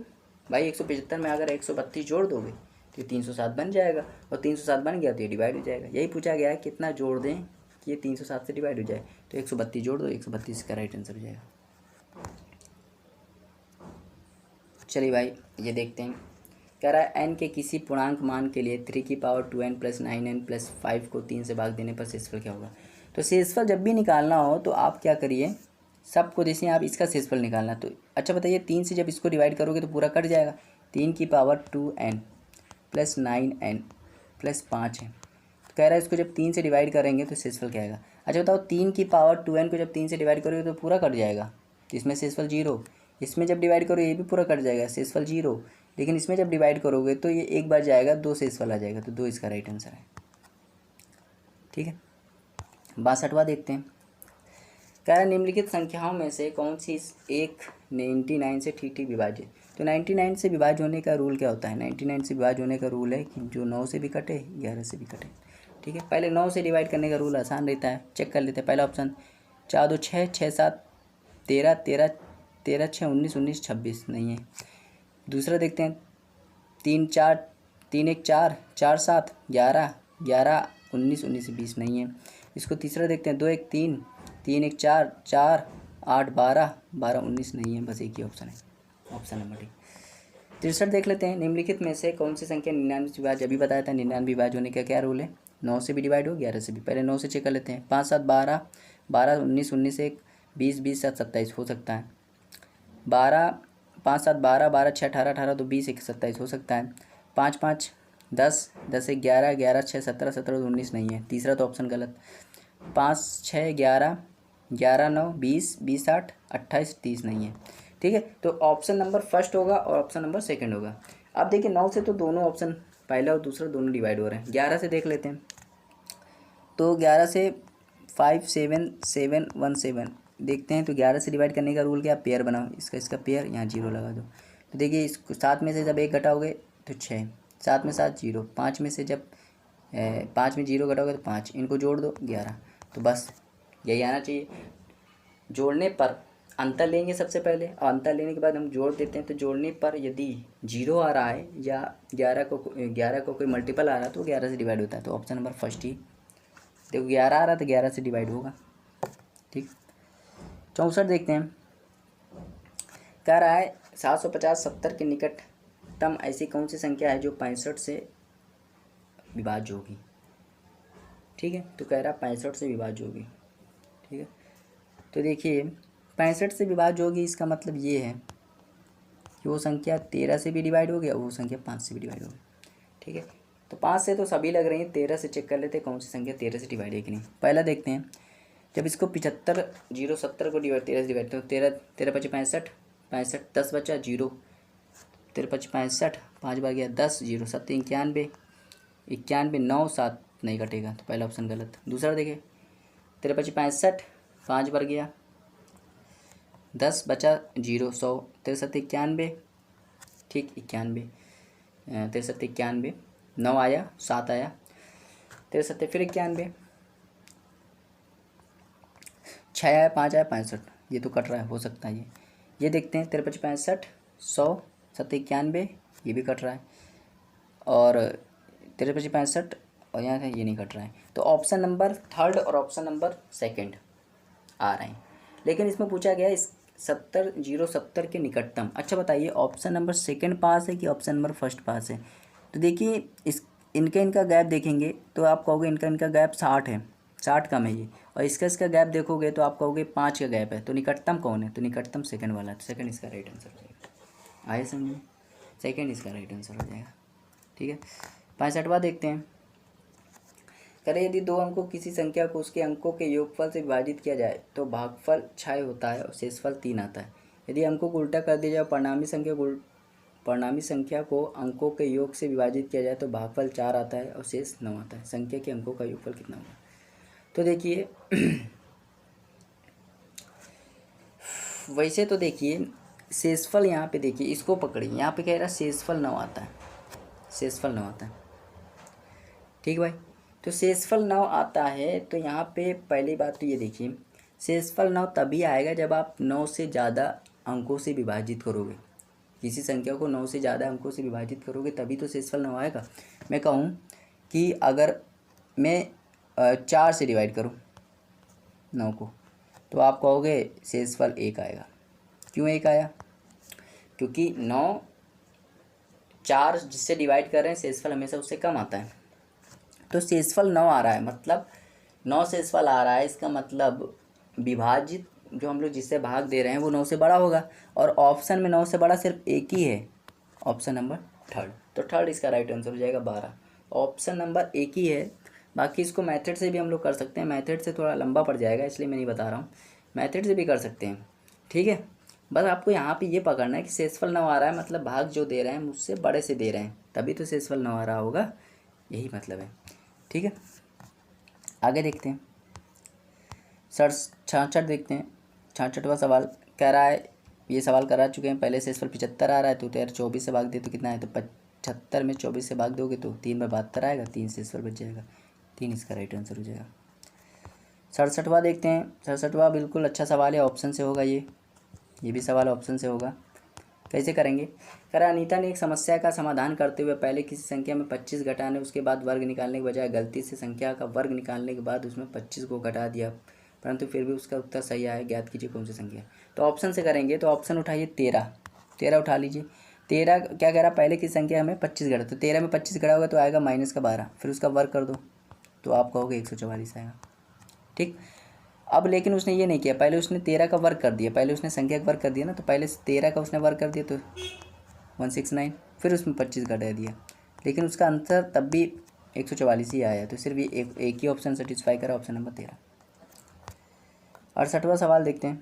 Speaker 1: भाई। 175 में अगर 132 जोड़ दोगे तो ये 307 बन जाएगा, और 307 बन गया तो ये डिवाइड हो जाएगा। यही पूछा गया है कितना जोड़ दें कि ये 307 से डिवाइड हो जाए, तो 132 जोड़ दो, 132 का राइट आंसर हो जाएगा। चलिए भाई ये देखते हैं, कह रहा है n के किसी पूर्णांक मान के लिए 3 की पावर 2n + 9n + 5 को 3 से भाग देने पर शेषफल क्या होगा। तो शेषफल जब भी निकालना हो तो आप क्या करिए, सबको जैसे आप इसका शेषफल निकालना, तो अच्छा बताइए 3 से जब इसको डिवाइड करोगे तो पूरा कट जाएगा। 3 की पावर 2n + 9n + 5 है, तो कह रहा है इसको जब 3 से डिवाइड करेंगे तो शेषफल क्या आएगा। अच्छा बताओ 3 की पावर 2n को जब 3 से डिवाइड करोगे तो पूरा कट जाएगा, तो इसमें शेषफल 0। इसमें जब डिवाइड करो ये भी पूरा कट जाएगा, शेषफल 0। लेकिन इसमें जब डिवाइड करोगे तो ये एक बार जाएगा, 2 शेषफल आ जाएगा, तो 2 इसका राइट आंसर है, ठीक है। 62वां देखते हैं, कह रहा है निम्नलिखित संख्याओं में से कौन सी एक 99 से ठीक ठीक विभाज्य। तो 99 से विभाज्य होने का रूल क्या होता है, 99 से विभाज्य होने का रूल है कि जो 9 से भी कटे 11 से भी कटे। ठीक है, पहले 9 से डिवाइड करने का रूल आसान रहता है, चेक कर लेते हैं। पहला ऑप्शन 4 2 6, 6 7 13, 13 13 6 19, 19 26 नहीं है। दूसरा देखते हैं 3 4, 3 1 4, 4 7 11, 11 19, 19 20 नहीं है। इसको तीसरा देखते हैं 2 1 3, 3 1 4, 4 8 12, 12 19 नहीं है, बस एक ही ऑप्शन है, ऑप्शन नंबर डी। तीसरा देख लेते हैं, निम्नलिखित में से कौन सी संख्या 99 से विभाज्य, अभी बताया था 99 विभाज्य होने का क्या रूल है, 9 से भी डिवाइड हो 11 से भी। पहले 9 से चेक कर लेते हैं। 5 7 12, 12 19, 19 1 20, 20 7 27 हो सकता है। 12 5 7 12, 12 6 18, 18 2 20 1 27 हो सकता है। 5 5 10, 10 1 11, 11 6 17, 17 2 19 नहीं है, तीसरा तो ऑप्शन गलत। 5 6 11, 11 9 20, 20 8 28 30 नहीं है, ठीक है। तो ऑप्शन नंबर फर्स्ट होगा और ऑप्शन नंबर सेकंड होगा। अब देखिए 9 से तो दोनों ऑप्शन, पहला और दूसरा दोनों डिवाइड हो रहे हैं। 11 से देख लेते हैं, तो 11 से 5 7 7 1 7 देखते हैं। तो 11 से डिवाइड करने का रूल क्या, पेयर बनाओ, इसका पेयर, यहाँ 0 लगा दो। तो देखिए इसको 7 में से जब 1 घटाओगे तो 6, 7 में 7 0, 5 में से जब 5 में 0 घटाओगे तो 5, इनको जोड़ दो 11। तो बस यही आना चाहिए। जोड़ने पर अंतर लेंगे सबसे पहले, और अंतर लेने के बाद हम जोड़ देते हैं। तो जोड़ने पर यदि 0 आ रहा है या 11 को कोई मल्टीपल आ रहा है तो 11 से डिवाइड होता है। तो ऑप्शन नंबर फर्स्ट ही, देखो 11 आ रहा है तो 11 से डिवाइड होगा, ठीक। 64 देखते हैं, कह रहा है 750 70 के निकटतम ऐसी कौन सी संख्या है जो 65 से विभाज्य होगी, ठीक है। तो कह रहा है 65 से विभाज्य होगी, ठीक है। तो देखिए 65 से विभाज्य होगी, इसका मतलब ये है कि वो संख्या 13 से भी डिवाइड हो गया, वो संख्या 5 से भी डिवाइड हो गई, ठीक है। तो 5 से तो सभी लग रही हैं, 13 से चेक कर लेते हैं कौन सी संख्या 13 से डिवाइड है कि नहीं। पहला देखते हैं, जब इसको 75 0 70 को डिवाइड 13 से डिवाइड, तो 13 13 5 65, 65 10 बचा 0, 13 5 65, 5 बार गया 10, 0 7 91, 91 9 7 नहीं कटेगा, तो पहला ऑप्शन गलत। दूसरा देखिए 13 5 65, 5 बार गया 10 बचा 0 100, 13 7 91, ठीक 91, 13 7 91, 9 आया 7 आया, 13 7 फिर 91, 6 आया 5 आया 65, ये तो कट रहा है, हो सकता है ये देखते हैं 13 5 65, 100 7 91, ये भी कट रहा है, और 13 5 65 और यहाँ से ये नहीं कट रहा है। तो ऑप्शन नंबर थर्ड और ऑप्शन नंबर सेकंड आ रहे हैं, लेकिन इसमें पूछा गया इस 70 के निकटतम। अच्छा बताइए ऑप्शन नंबर सेकंड पास है कि ऑप्शन नंबर फर्स्ट पास है। तो देखिए इस इनका गैप देखेंगे तो आप कहोगे इनका गैप 60 है, 60 कम है ये, और इसका गैप देखोगे तो आप कहोगे 5 का गैप है। तो निकटतम कौन है, तो निकटतम सेकंड वाला है, तो सेकंड इसका राइट आंसर हो जाएगा। आए समझ में, सेकंड इसका राइट आंसर हो जाएगा, ठीक है। 65वां देखते हैं, करें यदि दो अंकों किसी संख्या को उसके अंकों के योगफल से विभाजित किया जाए तो भागफल 6 होता है और शेषफल 3 आता है। यदि अंकों को उल्टा कर दिया जाए, परिणामी संख्या को अंकों के योग से विभाजित किया जाए तो भागफल 4 आता है और शेष 9 आता है। संख्या के अंकों का योगफल कितना होगा, तो देखिए वैसे तो देखिए शेषफल यहाँ पे देखिए, इसको पकड़िए, यहाँ पे कह रहा है शेषफल 9 आता है, शेषफल 9 आता है, ठीक भाई। तो शेषफल 9 आता है, तो यहाँ पे पहली बात तो ये देखिए शेषफल 9 तभी आएगा जब आप 9 से ज़्यादा अंकों से विभाजित करोगे, किसी संख्या को 9 से ज़्यादा अंकों से विभाजित करोगे तभी तो शेषफल 9 आएगा। मैं कहूँ कि अगर मैं 4 से डिवाइड करूँ 9 को, तो आप कहोगे शेषफल 1 आएगा। क्यों 1 आया, क्योंकि 9 4 जिससे डिवाइड कर रहे हैं शेषफल हमेशा उससे कम आता है। तो शेषफल 9 आ रहा है, मतलब 9 शेषफल आ रहा है, इसका मतलब विभाजित जो हम लोग जिससे भाग दे रहे हैं वो 9 से बड़ा होगा, और ऑप्शन में 9 से बड़ा सिर्फ एक ही है, ऑप्शन नंबर थर्ड। तो थर्ड इसका राइट आंसर हो जाएगा 12। ऑप्शन नंबर एक ही है, बाकी इसको मेथड से भी हम लोग कर सकते हैं, मेथड से थोड़ा लंबा पड़ जाएगा इसलिए मैं नहीं बता रहा हूँ, मेथड से भी कर सकते हैं, ठीक है। बस आपको यहाँ पे ये पकड़ना है कि शेषफल 9 आ रहा है, मतलब भाग जो दे रहे हैं मुझसे बड़े से दे रहे हैं, तभी तो शेषफल 9 आ रहा होगा, यही मतलब है, ठीक है। आगे देखते हैं 66 देखते हैं। 66वां सवाल कह रहा है, ये सवाल करा चुके हैं पहले, शेषफल 75 आ रहा है, तो यार 24 से भाग दे तो कितना है, तो 75 में 24 से भाग दोगे तो 3 में 72 आएगा, 3 शेषफल बच जाएगा, 3 इसका राइट आंसर हो जाएगा। 67वां देखते हैं। 67वां बिल्कुल अच्छा सवाल है, ऑप्शन से होगा ये भी सवाल ऑप्शन से होगा। कैसे करेंगे? कह रहा अनीता ने एक समस्या का समाधान करते हुए पहले किसी संख्या में 25 घटाने उसके बाद वर्ग निकालने के बजाय गलती से संख्या का वर्ग निकालने के बाद उसमें 25 को घटा दिया, परंतु फिर भी उसका उत्तर सही आया। ज्ञात कीजिए कौन सी संख्या। तो ऑप्शन से करेंगे, तो ऑप्शन उठाइए 13 उठा लीजिए। 13 क्या कह रहा, पहले की संख्या हमें 25 घटा, तो 13 में 25 घटा होगा तो आएगा -12, फिर उसका वर्ग कर दो तो आप कहोगे 144 आएगा। ठीक। अब लेकिन उसने ये नहीं किया, पहले उसने 13 का वर्ग कर दिया, पहले उसने संख्या का वर्ग कर दिया ना, तो पहले 13 का उसने वर्ग कर दिया तो 169, फिर उसमें 25 घटा दिया, लेकिन उसका आंसर तब भी 144 ही आया। तो सिर्फ ये एक ही ऑप्शन सेटिस्फाई करा, ऑप्शन नंबर 13। 68वां सवाल देखते हैं।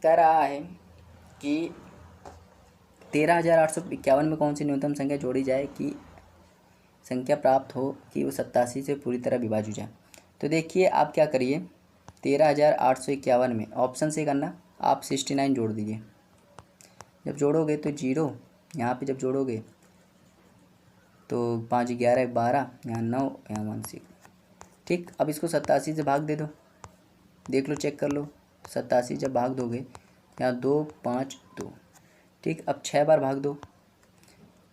Speaker 1: कह रहा है कि 13,851 में कौन सी न्यूनतम संख्या जोड़ी जाए कि संख्या प्राप्त हो कि वो 87 से पूरी तरह विभाज्य हो जाए। तो देखिए आप क्या करिए, 13,851 में ऑप्शन से करना, आप 69 जोड़ दीजिए। जब जोड़ोगे तो 0 यहाँ पे जब जोड़ोगे तो 5 11 12, यहाँ 9, यहाँ 1 6। ठीक। अब इसको 87 से भाग दे दो, देख लो चेक कर लो। 87 जब भाग दोगे यहाँ 2 5 2। ठीक। अब 6 बार भाग दो,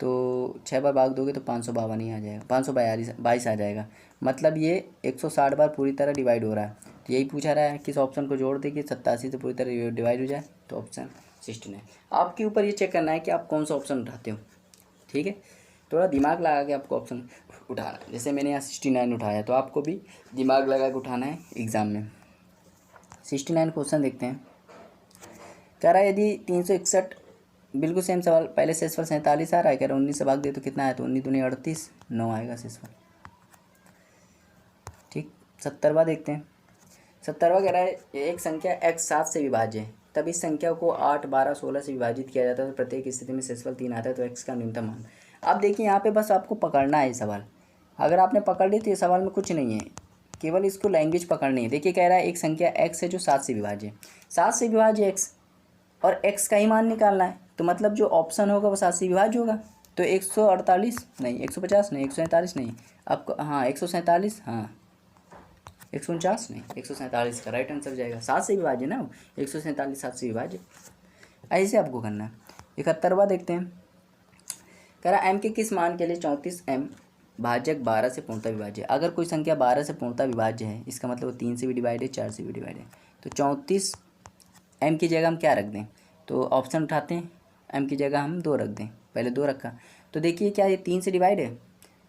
Speaker 1: तो 6 बार भाग दोगे तो 552 ही आ जाएगा, 522 आ जाएगा। मतलब ये 160 बार पूरी तरह डिवाइड हो रहा है। तो यही पूछा रहा है किस ऑप्शन को जोड़ दे कि 87 से पूरी तरह डिवाइड हो जाए, तो ऑप्शन 69। आपके ऊपर ये चेक करना है कि आप कौन सा ऑप्शन उठाते हो। ठीक है, थोड़ा दिमाग लगा के आपको ऑप्शन उठाना है। जैसे मैंने यहाँ 69 उठाया, तो आपको भी दिमाग लगा के उठाना है एग्ज़ाम में। 69 क्वेश्चन देखते हैं। कह रहा है यदि 361, बिल्कुल सेम सवाल, पहले शेषफल 47 आ रहा है, कह रहा 19 से भाग दे तो कितना है, तो 19 दूनी 38, 9 आएगा शेषफल। ठीक। 70वां देखते हैं। 70वां कह रहा है एक संख्या x 7 से विभाज्य है, तब इस संख्या को 8 12 16 से विभाजित किया जाता है, तो प्रत्येक स्थिति में शेषफल 3 आता है, तो x का न्यूनतम मान। अब देखिए यहाँ पे बस आपको पकड़ना है ये सवाल। अगर आपने पकड़ ली तो ये सवाल में कुछ नहीं है, केवल इसको लैंग्वेज पकड़नी है। देखिए कह रहा है एक संख्या x है जो 7 से विभाज्य है, 7 से विभाज्य x, और x का ही मान निकालना है, तो मतलब जो ऑप्शन होगा वो 7 से विभाज्य होगा। तो 148 नहीं, 150 नहीं, 147 नहीं, आपको हाँ 147, हाँ 149 नहीं, 147 का राइट आंसर जाएगा। 7 से विभाज्य ना, 147 7 से विभाज्य, ऐसे आपको करना है। 71वां देखते हैं। कह रहा m के किस मान के लिए 34m भाजक 12 से पूर्णतः विभाज्य है। अगर कोई संख्या 12 से पूर्णतः विभाज्य है, इसका मतलब वो 3 से भी डिवाइड है, 4 से भी डिवाइड है। तो 34 m की जगह हम क्या रख दें, तो ऑप्शन उठाते हैं, m की जगह हम 2 रख दें, पहले 2 रखा। तो देखिए क्या ये 3 से डिवाइड है,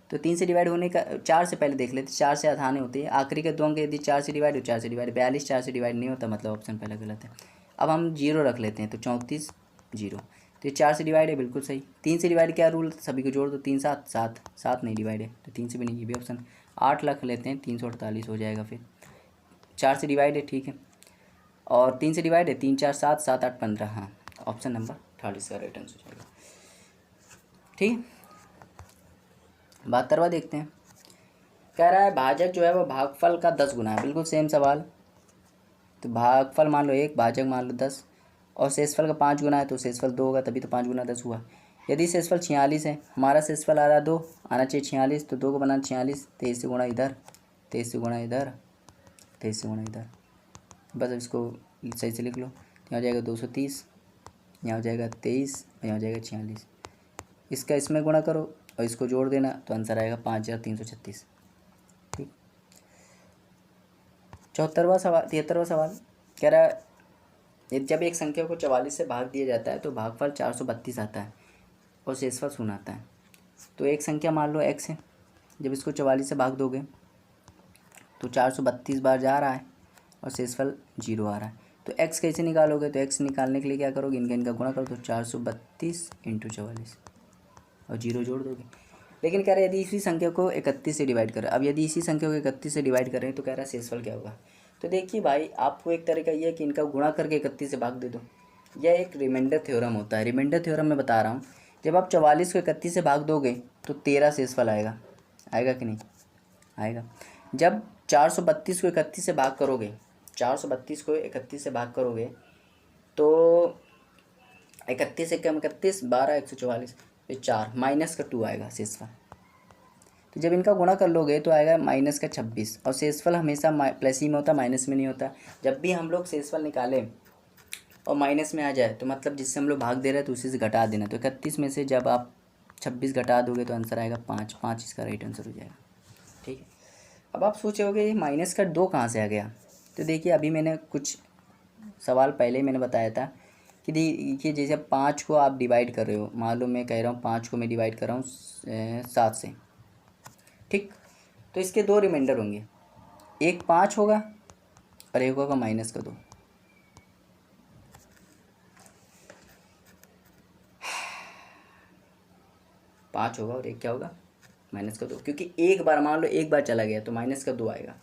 Speaker 1: तो 3 से डिवाइड होने का 4 से पहले देख लेते, 4 से आसानी होती है। आखिरी के 2 अंक यदि 4 से डिवाइड हो, 4 से डिवाइड, 42 4 से डिवाइड नहीं होता, मतलब ऑप्शन पहला गलत है। अब हम 0 रख लेते हैं, तो 34 0, तो ये 4 से डिवाइड है, बिल्कुल सही। 3 से डिवाइड क्या रूल, सभी को जोड़ दो, 3 7 7 7 नहीं डिवाइड है, तो 3 से भी नहीं, ये भी ऑप्शन। 8 रख लेते हैं, 348 हो जाएगा। फिर 4 से डिवाइड है, ठीक है, और 3 से डिवाइड है, 3 4 7 7 8 15, हाँ ऑप्शन नंबर 38 का राइट आंसर हो जाएगा। ठीक है। 72वां देखते हैं। कह रहा है भाजक जो है वो भागफल का 10 गुना है, बिल्कुल सेम सवाल। तो भागफल मान लो 1, भाजक मान लो 10, और शेषफल का 5 गुना है, तो शेषफल 2 होगा, तभी तो 5 गुना 10 हुआ। यदि शेषफल 46 है, हमारा शेषफल आ रहा है 2, आना चाहिए 46, तो 2 को बनाना 46, 23 से गुणा इधर, 23 से गुणा इधर, 23 से गुणा इधर, बस इसको सही से लिख लो। यहाँ हो जाएगा 230, यहाँ हो जाएगा 23, यहाँ हो जाएगा 46। इसका इसमें गुणा करो और इसको जोड़ देना, तो आंसर आएगा 5336। ठीक। 73वां सवाल 73वां सवाल कह रहा है जब एक संख्या को 44 से भाग दिया जाता है तो भागफल 432 आता है और शेषफल 0 आता है। तो एक संख्या मान लो x है, जब इसको 44 से भाग दोगे तो 432 बार जा रहा है और शेषफल 0 आ रहा है। तो x कैसे निकालोगे, तो x निकालने के लिए क्या करोगे, इनका गुणा करो, तो 432 × 44 और 0 जोड़ दोगे। लेकिन कह रहे यदि इसी संख्या को 31 से डिवाइड करें, अब यदि इसी संख्या को 31 से डिवाइड करें तो कह रहा है शेषफल क्या होगा। तो देखिए भाई, आपको एक तरीका ये है कि इनका गुणा करके 31 से भाग दे दो। यह एक रिमाइंडर थ्योरम होता है। रिमाइंडर थ्योरम में बता रहा हूँ, जब आप 44 को 31 से भाग दोगे तो 13 शेषफल आएगा, आएगा कि नहीं आएगा। जब 432 को 31 से भाग करोगे, 432 को 31 से भाग करोगे तो 31 से कम 31 12 144, 4 माइनस का 2 आएगा शेषफल। तो जब इनका गुणा कर लोगे तो आएगा -26, और शेषफल हमेशा प्लस ही में होता, माइनस में नहीं होता। जब भी हम लोग शेषफल निकालें और माइनस में आ जाए तो मतलब जिससे हम लोग भाग दे रहे हैं तो उसी से घटा देना। तो 31 में से जब आप 26 घटा दोगे तो आंसर आएगा 5, 5 इसका राइट आंसर हो जाएगा। ठीक है, अब आप सोचोगे ये माइनस का 2 कहाँ से आ गया। तो देखिए अभी मैंने कुछ सवाल पहले ही मैंने बताया था कि देखिए जैसे 5 को आप डिवाइड कर रहे हो, मान लो मैं कह रहा हूँ 5 को मैं डिवाइड कर रहा हूँ 7 से, ठीक। तो इसके 2 रिमाइंडर होंगे, एक 5 होगा और एक होगा -2। पाँच होगा और एक क्या होगा -2, क्योंकि एक बार मान लो एक बार चला गया तो -2 आएगा।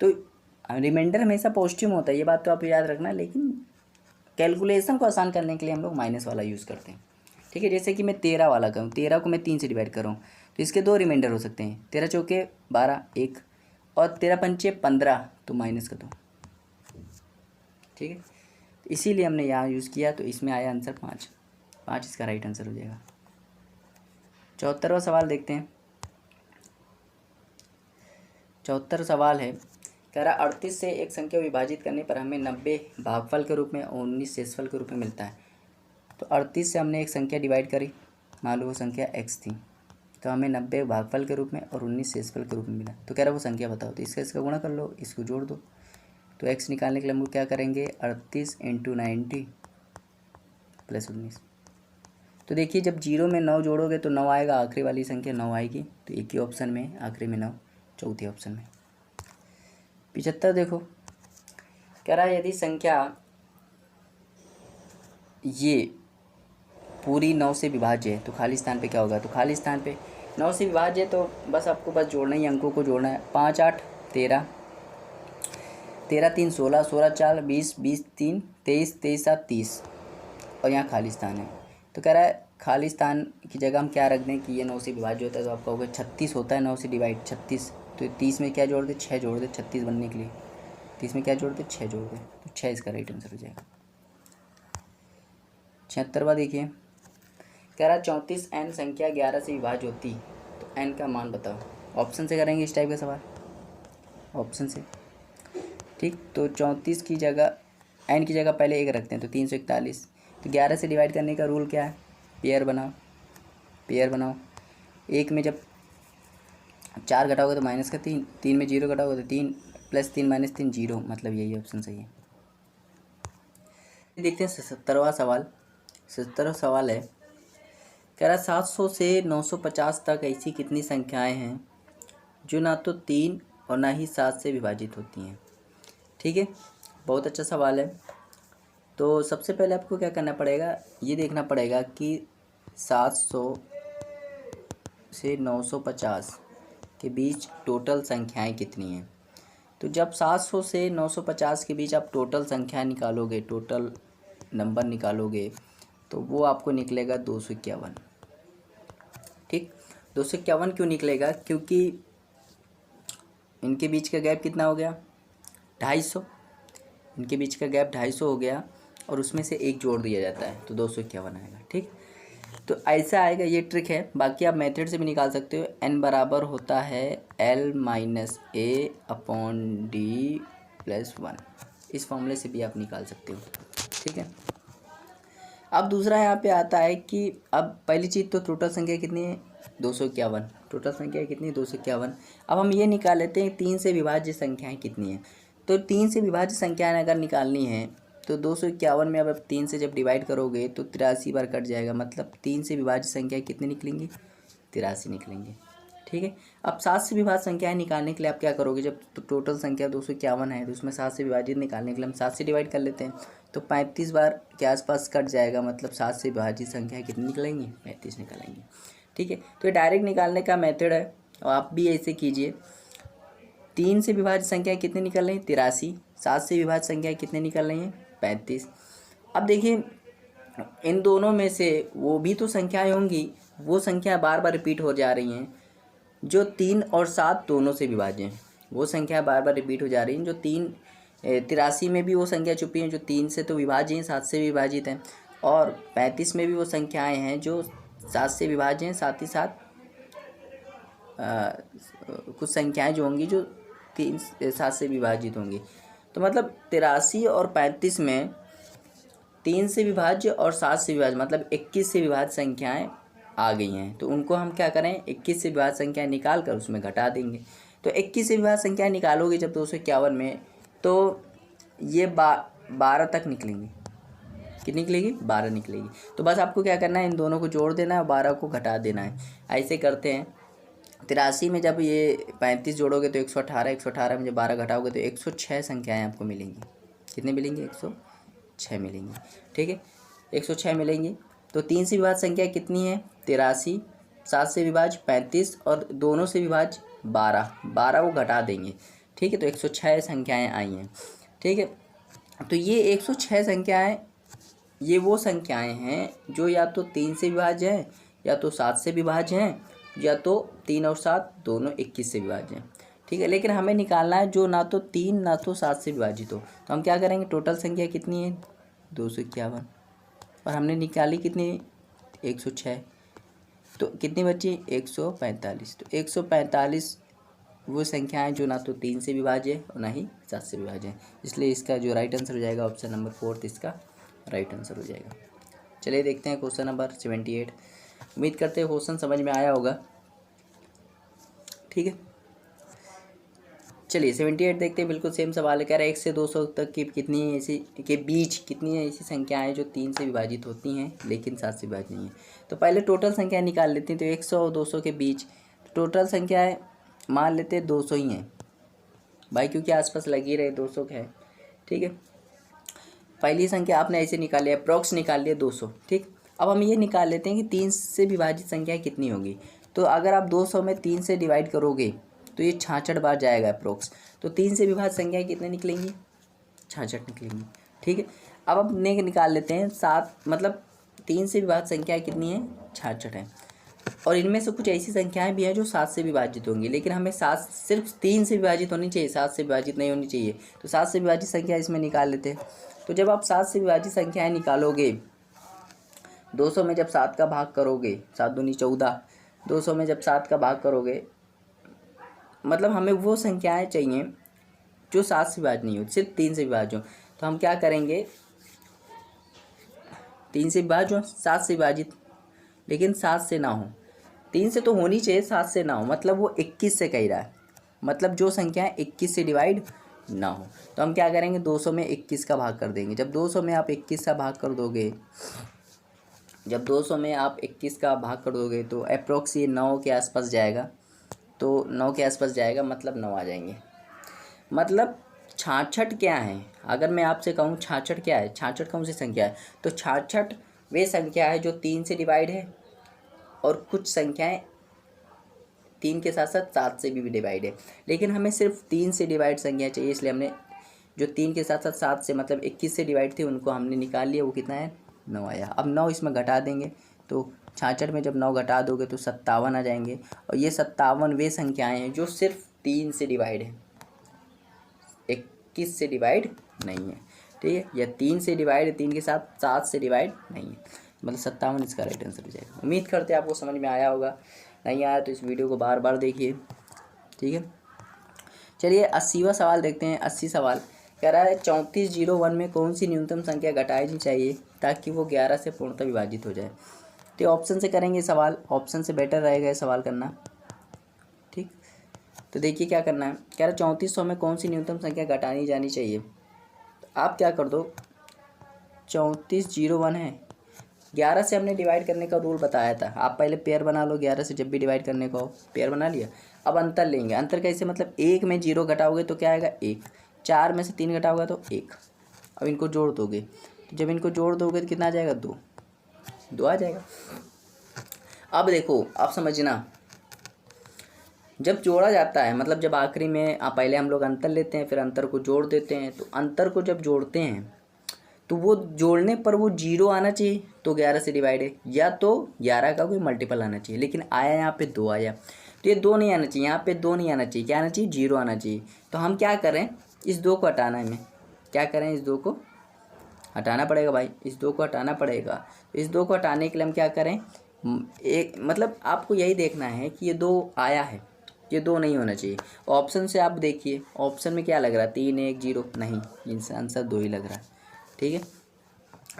Speaker 1: तो रिमाइंडर हमेशा पॉजिटिव होता है, ये बात तो आप याद रखना। लेकिन कैलकुलेशन को आसान करने के लिए हम लोग माइनस वाला यूज़ करते हैं। ठीक है, जैसे कि मैं 13 वाला करूँ, 13 को मैं 3 से डिवाइड कर रहा हूँ तो इसके 2 रिमाइंडर हो सकते हैं, 13 चौके 12 1, और 13 पंचे 15 तो -2। ठीक है, तो इसीलिए हमने यहाँ यूज़ किया, तो इसमें आया आंसर 5, 5 इसका राइट आंसर हो जाएगा। 74वां सवाल देखते हैं। 74 सवाल है, कह रहा 38 से एक संख्या विभाजित करने पर हमें 90 भागफल के रूप में और 19 शेषफल के रूप में मिलता है। तो 38 से हमने एक संख्या डिवाइड करी, मान लो वो संख्या x थी, तो हमें 90 भागफल के रूप में और 19 शेषफल के रूप में मिला। तो कह रहा वो संख्या बताओ, तो इसका गुणा कर लो, इसको जोड़ दो। तो x निकालने के लिए हम लोग क्या करेंगे, 38 × 90 + 19। तो देखिए जब 0 में 9 जोड़ोगे तो 9 आएगा, आखिरी वाली संख्या 9 आएगी, तो एक ही ऑप्शन में आखिरी में 9, चौथे ऑप्शन में। 75 देखो, कह रहा है यदि संख्या ये पूरी 9 से विभाज्य है तो खाली स्थान पे क्या होगा। तो खाली स्थान पे 9 से विभाज्य है तो बस आपको बस जोड़ना ही, अंकों को जोड़ना है। 5 8 13, 13 3 16, 16 4 20, 20 3 23, 23 7 30, और यहाँ खाली स्थान है। तो कह रहा है खाली स्थान की जगह हम क्या रख दें कि ये 9 से विभाज्य होता है, तो आपका होगा 36 होता है 9 से डिवाइड 36। तो 30 में क्या जोड़ दे, 6 जोड़ दे 36 बनने के लिए। 30 में क्या जोड़ दे, 6 जोड़ दे, तो 6 इसका राइट आंसर हो जाएगा। 76वां देखिए, कह रहा 34 n संख्या 11 से विभाज्य होती तो n का मान बताओ। ऑप्शन से करेंगे इस टाइप का सवाल, ऑप्शन से। ठीक, तो 34 की जगह n की जगह पहले 1 रखते हैं तो 341। तो 11 से डिवाइड करने का रूल क्या है, पेयर बनाओ, पेयर बनाओ। 1 में जब 4 घटाओगे तो माइनस का 3, 3 में 0 घटाओगे तो 3, +3 - 3 0, मतलब यही ऑप्शन सही है। देखते हैं 77वां सवाल। 77वां सवाल है, कह रहा 700 से 950 तक ऐसी कितनी संख्याएं हैं जो ना तो 3 और ना ही 7 से विभाजित होती हैं। ठीक है, बहुत अच्छा सवाल है। तो सबसे पहले आपको क्या करना पड़ेगा, ये देखना पड़ेगा कि 700 से 950 के बीच टोटल संख्याएं कितनी हैं। तो जब 700 से 950 के बीच आप टोटल संख्या निकालोगे, टोटल नंबर निकालोगे, तो वो आपको निकलेगा 251। ठीक, 251 क्यों निकलेगा, क्योंकि इनके बीच का गैप कितना हो गया, 250। इनके बीच का गैप 250 हो गया और उसमें से एक जोड़ दिया जाता है तो 251 आएगा। ठीक, तो ऐसा आएगा, ये ट्रिक है। बाकी आप मेथड से भी निकाल सकते हो। n बराबर होता है L - A/D + 1, इस फॉर्मूले से भी आप निकाल सकते हो। ठीक है, अब दूसरा यहाँ पे आता है कि अब पहली चीज़ तो टोटल संख्या कितनी है, 251। टोटल संख्या कितनी है, 251। अब हम ये निकाल लेते हैं 3 से विभाज्य संख्याएं कितनी हैं। तो 3 से विभाज्य संख्याएं अगर निकालनी है तो 251 में अब 3 से जब डिवाइड करोगे तो 83 बार कट जाएगा, मतलब 3 से विभाज्य संख्याएं कितनी निकलेंगी, 83 निकलेंगे। ठीक है, अब 7 से विभाज्य संख्याएं निकालने के लिए आप क्या करोगे, जब तो टोटल संख्या 251 है तो उसमें 7 से विभाजित निकालने के लिए हम 7 से डिवाइड कर लेते हैं, तो 35 बार के आसपास कट जाएगा, मतलब 7 से विभाजित संख्या कितनी निकलेंगी, 35 निकलेंगी। ठीक है, तो ये डायरेक्ट निकालने का मेथड है और आप भी ऐसे कीजिए। 3 से विभाजित संख्या कितनी निकल रही है, 83। 7 से विभाजित संख्या कितनी निकल रही हैं, 35। अब देखिए इन दोनों में से वो भी तो संख्याएं होंगी, वो संख्या बार बार रिपीट हो जा रही हैं जो 3 और 7 दोनों से विभाज्य हैं। वो संख्या बार बार रिपीट हो जा रही हैं जो 83 में भी वो संख्या छुपी हैं जो 3 से तो विभाज्य हैं, 7 से विभाजित हैं, और 35 में भी वो संख्याएं हैं जो 7 से विभाज्य हैं, साथ ही साथ कुछ संख्याएं जो होंगी जो 7 से विभाजित होंगी। तो मतलब 83 और 35 में 3 से विभाज्य और 7 से विभाज्य मतलब 21 से विभाज्य संख्याएं आ गई हैं। तो उनको हम क्या करें, 21 से विभाज्य संख्याएं निकाल कर उसमें घटा देंगे। तो 21 से विभाज्य संख्याएं निकालोगे जब 251 में, तो ये 12 तक निकलेंगी। कितनी निकलेगी? 12 निकलेगी। तो बस आपको क्या करना है, इन दोनों को जोड़ देना है और 12 को घटा देना है। ऐसे करते हैं। 83 में जब ये 35 जोड़ोगे तो 118, 118 में जब 12 घटाओगे तो 106 संख्याएं आपको मिलेंगी। कितने मिलेंगी? 106 मिलेंगी। ठीक है, 106 मिलेंगी। तो 3 से विभाज्य संख्या कितनी है? 83, 7 से विभाज्य 35 और दोनों से विभाज्य 12 को घटा देंगे। ठीक है, तो 106 संख्याएँ आई हैं। ठीक है, तो ये 106 संख्याएँ ये वो संख्याएं हैं जो या तो 3 से विभाज्य हैं, या तो 7 से विभाज्य हैं, या तो 3 और 7 दोनों 21 से विभाज्य हैं। ठीक है, लेकिन हमें निकालना है जो ना तो 3 ना तो 7 से विभाजित हो। तो हम क्या करेंगे, टोटल संख्या कितनी है? 251। और हमने निकाली कितनी? 106। तो कितनी बची? 145। तो 145 वो संख्याएं जो ना तो 3 से विभाज्य है और ना ही 7 से विभाज्य है। इसलिए इसका जो राइट आंसर हो जाएगा ऑप्शन नंबर 4 इसका राइट आंसर हो जाएगा। चलिए देखते हैं क्वेश्चन नंबर 78। उम्मीद करते हैं क्वेश्चन समझ में आया होगा। ठीक है, चलिए 78 देखते हैं। बिल्कुल सेम सवाल है। कह रहा है 1 से 200 तक की कितनी ऐसी के बीच कितनी ऐसी संख्याएं जो 3 से विभाजित होती हैं लेकिन 7 से विभाजित नहीं है। तो पहले टोटल संख्या निकाल लेते हैं। तो 100 और 200 के बीच टोटल संख्याएँ मान लेते हैं 200 ही हैं भाई, क्योंकि आसपास लगी रहे 200 का है। ठीक है, पहली संख्या आपने ऐसे निकाल लिया, अप्रॉक्स निकाल लिया 200। ठीक, अब हम ये निकाल लेते हैं कि 3 से विभाजित संख्या कितनी होगी। तो अगर आप 200 में 3 से डिवाइड करोगे तो ये 66 बार जाएगा अप्रॉक्स। तो 3 से विभाजित संख्या कितने निकलेंगी? 66 निकलेंगी। ठीक है, अब अपने निकाल लेते हैं 7, मतलब 3 से विभाजित संख्या कितनी है? 66 है। और इनमें से कुछ ऐसी संख्याएं भी हैं जो 7 से विभाजित होंगी, लेकिन हमें 7 सिर्फ 3 से विभाजित होनी चाहिए, 7 से विभाजित नहीं होनी चाहिए। तो 7 से विभाजित संख्या इसमें निकाल लेते हैं। तो जब आप 7 से विभाजित संख्याएं निकालोगे, 200 में जब 7 का भाग करोगे, 7 दूनी 14, 200 में जब 7 का भाग करोगे, मतलब हमें वो संख्याएं चाहिए जो 7 से विभाजित नहीं हो, सिर्फ 3 से विभाजित हो। तो हम क्या करेंगे, 3 से विभाजित हो, 7 से विभाजित, लेकिन 7 से ना हो। 3 से तो होनी चाहिए, 7 से ना हो, मतलब वो 21 से कह रहा है, मतलब जो संख्या 21 से डिवाइड ना हो। तो हम क्या करेंगे, 200 में 21 का भाग कर देंगे। जब 200 में आप 21 का भाग कर दोगे, जब 200 में आप 21 का भाग कर दोगे तो अप्रोक्स ये 9 के आसपास जाएगा। तो 9 के आसपास जाएगा, मतलब 9 आ जाएंगे। मतलब 66 क्या है? अगर मैं आपसे कहूँ 66 क्या है, 66 कौन सी संख्या है? तो 66 वे संख्या है जो 3 से डिवाइड है, और कुछ संख्याएं 3 के साथ साथ 7 से भी डिवाइड है। लेकिन हमें सिर्फ 3 से डिवाइड संख्या चाहिए, इसलिए हमने जो 3 के साथ साथ 7 से मतलब 21 से डिवाइड थे उनको हमने निकाल लिया। वो कितना है? 9 आया। अब 9 इसमें घटा देंगे, तो 66 में जब 9 घटा दोगे तो 57 आ जाएंगे। और ये 57 वे संख्याएँ हैं जो सिर्फ 3 से डिवाइड है, 21 से डिवाइड नहीं है। ठीक है, या 3 से डिवाइड है, 3 के साथ 7 से डिवाइड नहीं है, मतलब 57 इसका राइट आंसर हो जाएगा। उम्मीद करते हैं आपको समझ में आया होगा। नहीं आया तो इस वीडियो को बार बार देखिए। ठीक है, चलिए 80वां सवाल देखते हैं। 80 सवाल कह रहा है 3401 में कौन सी न्यूनतम संख्या घटाई चाहिए ताकि वो 11 से पूर्णतः विभाजित हो जाए। तो ऑप्शन से करेंगे सवाल, ऑप्शन से बेटर रहेगा ये सवाल करना। ठीक, तो देखिए क्या करना है। कह रहा है 3400 में कौन सी न्यूनतम संख्या घटानी जानी चाहिए। तो आप क्या कर दो, 3401 है, 11 से हमने डिवाइड करने का रूल बताया था। आप पहले पेयर बना लो, 11 से जब भी डिवाइड करने को हो पेयर बना लिया। अब अंतर लेंगे। अंतर कैसे, मतलब 1 में 0 घटाओगे तो क्या आएगा? 1। 4 में से 3 घटाओगे तो 1। अब इनको जोड़ दोगे, तो जब इनको जोड़ दोगे तो कितना आ जाएगा? 2 आ जाएगा। अब देखो, आप समझना, जब जोड़ा जाता है, मतलब जब आखिरी में पहले हम लोग अंतर लेते हैं, फिर अंतर को जोड़ देते हैं। तो अंतर को जब जोड़ते हैं तो वो जोड़ने पर वो 0 आना चाहिए, तो 11 से डिवाइड है, या तो 11 का कोई मल्टीपल आना चाहिए। लेकिन आया यहाँ पे 2 आया, तो ये 2 नहीं आना चाहिए, यहाँ पे 2 नहीं आना चाहिए। क्या आना चाहिए? 0 आना चाहिए। तो हम क्या करें, इस 2 को हटाना है। हमें क्या करें, इस 2 को हटाना पड़ेगा भाई, इस 2 को हटाना पड़ेगा। तो इस 2 को हटाने के लिए हम क्या करें, एक मतलब आपको यही देखना है कि ये 2 आया है, ये 2 नहीं होना चाहिए। ऑप्शन से आप देखिए, ऑप्शन में क्या लग रहा है 3 1 0, नहीं, इनसे आंसर 2 ही लग रहा है। ठीक है,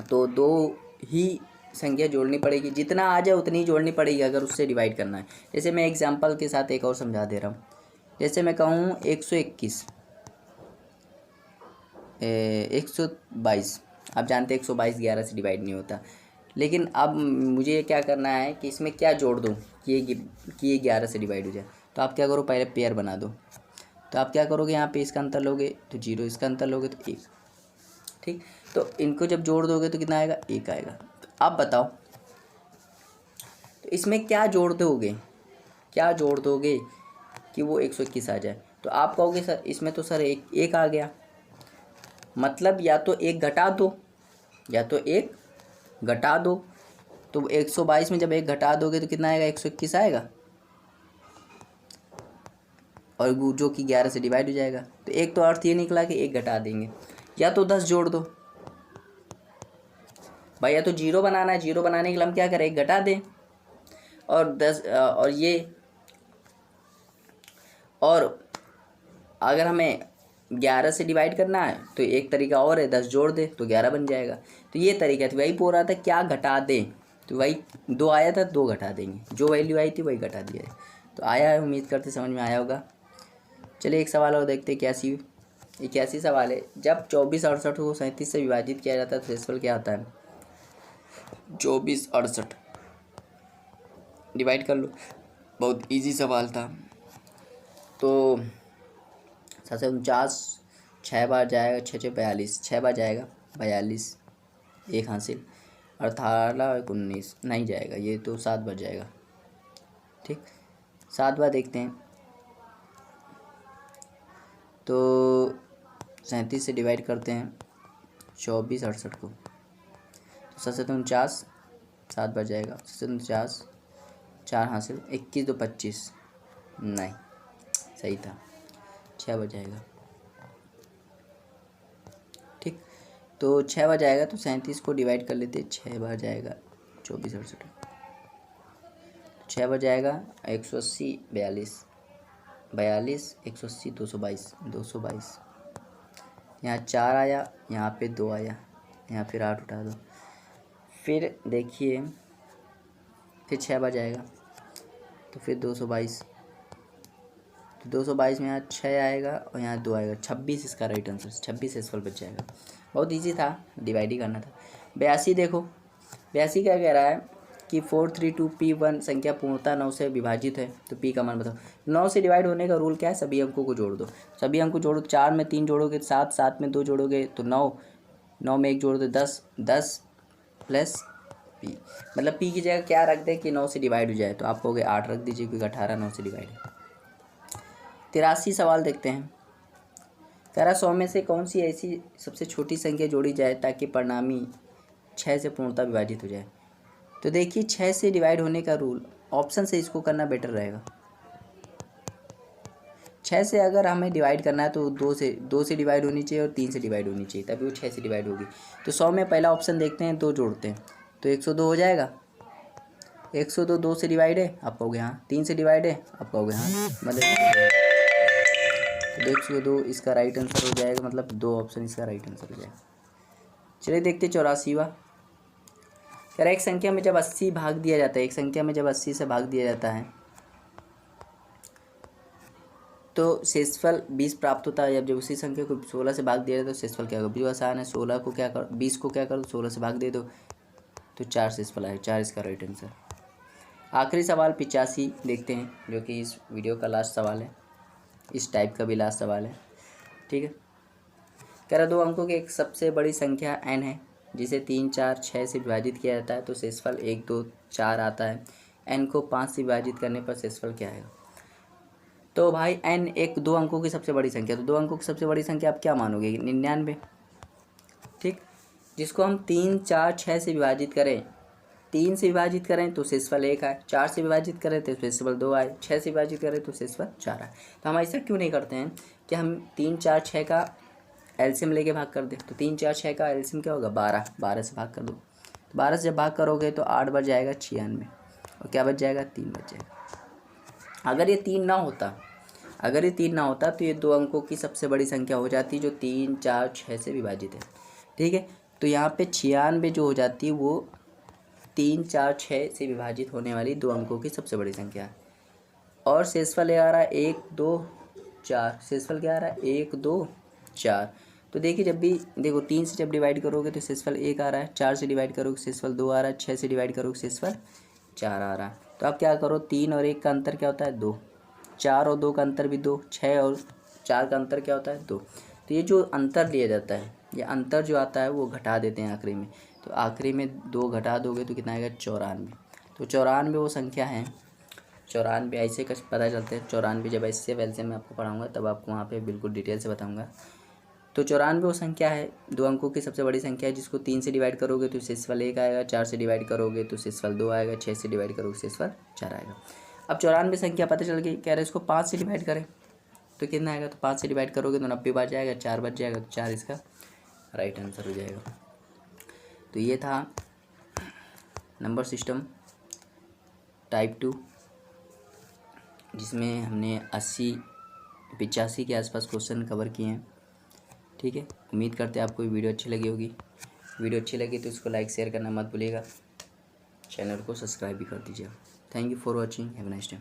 Speaker 1: तो 2 ही संख्या जोड़नी पड़ेगी, जितना आ जाए उतनी ही जोड़नी पड़ेगी अगर उससे डिवाइड करना है। जैसे मैं एग्जांपल के साथ एक और समझा दे रहा हूँ। जैसे मैं कहूँ 121 122, आप जानते हैं 122 11 से डिवाइड नहीं होता। लेकिन अब मुझे क्या करना है कि इसमें क्या जोड़ दूँ कि ये 11 से डिवाइड हो जाए। तो आप क्या करो, पहले पेयर बना दो। तो आप क्या करोगे, यहाँ पे इसका अंतर लोगे तो 0, इसका अंतर लोगे तो 1। ठीक, तो इनको जब जोड़ दोगे तो कितना आएगा, 1 आएगा। तो आप बताओ, तो इसमें क्या जोड़ दोगे, क्या जोड़ दोगे कि वो 121 आ जाए। तो आप कहोगे सर इसमें तो सर एक आ गया, मतलब या तो 1 घटा दो, या तो 1 घटा दो। तो 122 में जब 1 घटा दोगे तो कितना आएगा, 121 आएगा, और जो कि 11 से डिवाइड हो जाएगा। तो एक तो अर्थ ये निकला कि 1 घटा देंगे। या तो 10 जोड़ दो भाई, या तो 0 बनाना है, 0 बनाने के लिए हम क्या करें, 1 घटा दें, और 10 और ये, और अगर हमें 11 से डिवाइड करना है तो एक तरीका और है, 10 जोड़ दे तो 11 बन जाएगा। तो ये तरीका था, वही बोल रहा था क्या घटा दें, तो वही 2 आया था, 2 घटा देंगे, जो वैल्यू आई थी वही घटा दिया है। तो आया है, उम्मीद करते समझ में आया होगा। चलिए एक सवाल और देखते हैं, 81 सवाल है। जब 24 68 को 37 से विभाजित किया जाता है तो शेषफल क्या होता है। 24 68 डिवाइड कर लो, बहुत इजी सवाल था। तो 749 6 बार जाएगा, 6 6 42, 6 बार जाएगा 42, 1 हासिल। 18 19 नहीं जाएगा, ये तो 7 बार जाएगा। ठीक, 7 बार देखते हैं। तो 37 से डिवाइड करते हैं 24 68 को, तो 749 7 बार जाएगा, 749 4 हासिल, 21 2 25, नहीं सही था, 6 बार जाएगा। ठीक, तो 6 बार जाएगा, तो 37 को डिवाइड कर लेते, 6 बार जाएगा 24 68, 6 बार जाएगा 180 42 42, 180 222 222, यहाँ 4 आया, यहाँ पे 2 आया, यहाँ फिर 8 उठा दो। फिर देखिए, फिर 6 बार जाएगा, तो फिर 222, तो 222 में यहाँ 6 आएगा और यहाँ 2 आएगा, 26 इसका राइट आंसर, 26 शेषफल बच जाएगा। बहुत इजी था, डिवाइड ही करना था। 82 देखो, 82 क्या कह रहा है कि 432P1 संख्या पूर्णतः 9 से विभाजित है, तो P का मान बताओ। 9 से डिवाइड होने का रूल क्या है, सभी अंकों को जोड़ दो, सभी अंक को जोड़ो। 4 में 3 जोड़ोगे 7, 7 में 2 जोड़ोगे तो 9, 9 में 1 जोड़ दो 10, 10 प्लस P, मतलब P की जगह क्या रख दे कि 9 से डिवाइड हो जाए, तो आप कहोगे 8 रख दीजिए, क्योंकि 18 9 से डिवाइड है। 83 सवाल देखते हैं। कह रहा 100 में से कौन सी ऐसी सबसे छोटी संख्या जोड़ी जाए ताकि परिणामी 6 से पूर्णतः विभाजित हो जाए। तो देखिए 6 से डिवाइड होने का रूल, ऑप्शन से इसको करना बेटर रहेगा। 6 से अगर हमें डिवाइड करना है तो 2 से डिवाइड होनी चाहिए और 3 से डिवाइड होनी चाहिए, तभी वो 6 से डिवाइड होगी। तो 100 में पहला ऑप्शन देखते हैं, 2 जोड़ते हैं, तो 102 हो जाएगा। 102 2 से डिवाइड है, आप कहोगे हाँ। 3 से डिवाइड है, आप कहोगे हाँ, मतलब तो 102 इसका राइट आंसर हो जाएगा, मतलब 2 ऑप्शन इसका राइट आंसर हो जाएगा। चलिए देखते 84वां। कह रहा है एक संख्या में जब 80 भाग दिया जाता है, एक संख्या में जब 80 से भाग दिया जाता है तो शेषफल 20 प्राप्त होता है। जब उसी संख्या को 16 से भाग दिया जाए तो शेषफल क्या होगा। भी आसान है, 16 को क्या कर 20 को क्या कर दो, 16 से भाग दे दो, तो 4 शेषफल आए, 4 इसका राइट आंसर। आखिरी सवाल 85 देखते हैं, जो कि इस वीडियो का लास्ट सवाल है, इस टाइप का भी लास्ट सवाल है। ठीक है, कह रहा 2 अंकों की एक सबसे बड़ी संख्या n है जिसे 3 4 6 से विभाजित किया जाता है तो शेषफल 1 2 4 आता है। n को 5 से विभाजित करने पर शेषफल क्या आएगा। तो भाई n एक 2 अंकों की सबसे बड़ी संख्या, तो 2 अंकों की सबसे बड़ी संख्या आप क्या मानोगे, 99। ठीक, जिसको हम 3 4 6 से विभाजित करें, 3 से विभाजित करें तो शेषफल 1 आए, 4 से विभाजित करें तो शेषफल 2 आए, 6 से विभाजित करें तो शेषफल 4 आए। तो हम ऐसा क्यों नहीं करते हैं कि हम 3 4 6 का एलसीएम लेके भाग कर दे। तो 3 4 6 का एलसीएम क्या होगा, 12, 12 से भाग कर दो। तो 12 से जब भाग करोगे तो 8 बार जाएगा 96, और क्या बच जाएगा, 3 बच जाएगा। अगर ये 3 ना होता तो ये 2 अंकों की सबसे बड़ी संख्या हो जाती जो 3, 4, 6 से विभाजित है। ठीक है, तो यहाँ पे 96 जो हो जाती है वो 3, 4, 6 से विभाजित होने वाली 2 अंकों की सबसे बड़ी संख्या है। और शेषफल आ रहा है 1, 2, 4। शेषफल क्या आ रहा है, 1, 2, 4। तो देखिए जब भी देखो 3 से जब डिवाइड करोगे तो शेषफल 1 आ रहा है, 4 से डिवाइड करोगे शेषफल 2 आ रहा है, 6 से डिवाइड करोगे शेषफल 4 आ रहा है। तो आप क्या करो, 3 और 1 का अंतर क्या होता है, 2। 4 और 2 का अंतर भी 2। 6 और 4 का अंतर क्या होता है, 2। तो ये जो अंतर लिया जाता है, ये अंतर जो आता है वो घटा देते हैं आखिरी में। तो आखिरी में 2 घटा दोगे तो कितना आएगा, 94। तो 94 वो संख्या है। 94 ऐसे कुछ पता चलते हैं। 94 जब ऐसे वैसे मैं आपको पढ़ाऊँगा तब आपको वहाँ पे बिल्कुल डिटेल से बताऊँगा। तो 94 वो संख्या है, 2 अंकों की सबसे बड़ी संख्या है, जिसको 3 से डिवाइड करोगे तो शेषफल 1 आएगा, 4 से डिवाइड करोगे तो शेषफल 2 आएगा, 6 से डिवाइड करोगे शेषफल 4 आएगा। अब 94 संख्या पता चल गई, कह रहे इसको 5 से डिवाइड करें तो कितना आएगा, तो 5 से डिवाइड करोगे तो 90 बच जाएगा, 4 बच जाएगा, तो 4 इसका राइट आंसर हो जाएगा। तो ये था नंबर सिस्टम टाइप 2, जिसमें हमने 85 के आसपास क्वेश्चन कवर किए हैं। ठीक है, उम्मीद करते हैं आपको ये वीडियो अच्छी लगी होगी। वीडियो अच्छी लगी तो इसको लाइक शेयर करना मत भूलिएगा, चैनल को सब्सक्राइब भी कर दीजिएगा। Thank you for watching, have a nice day.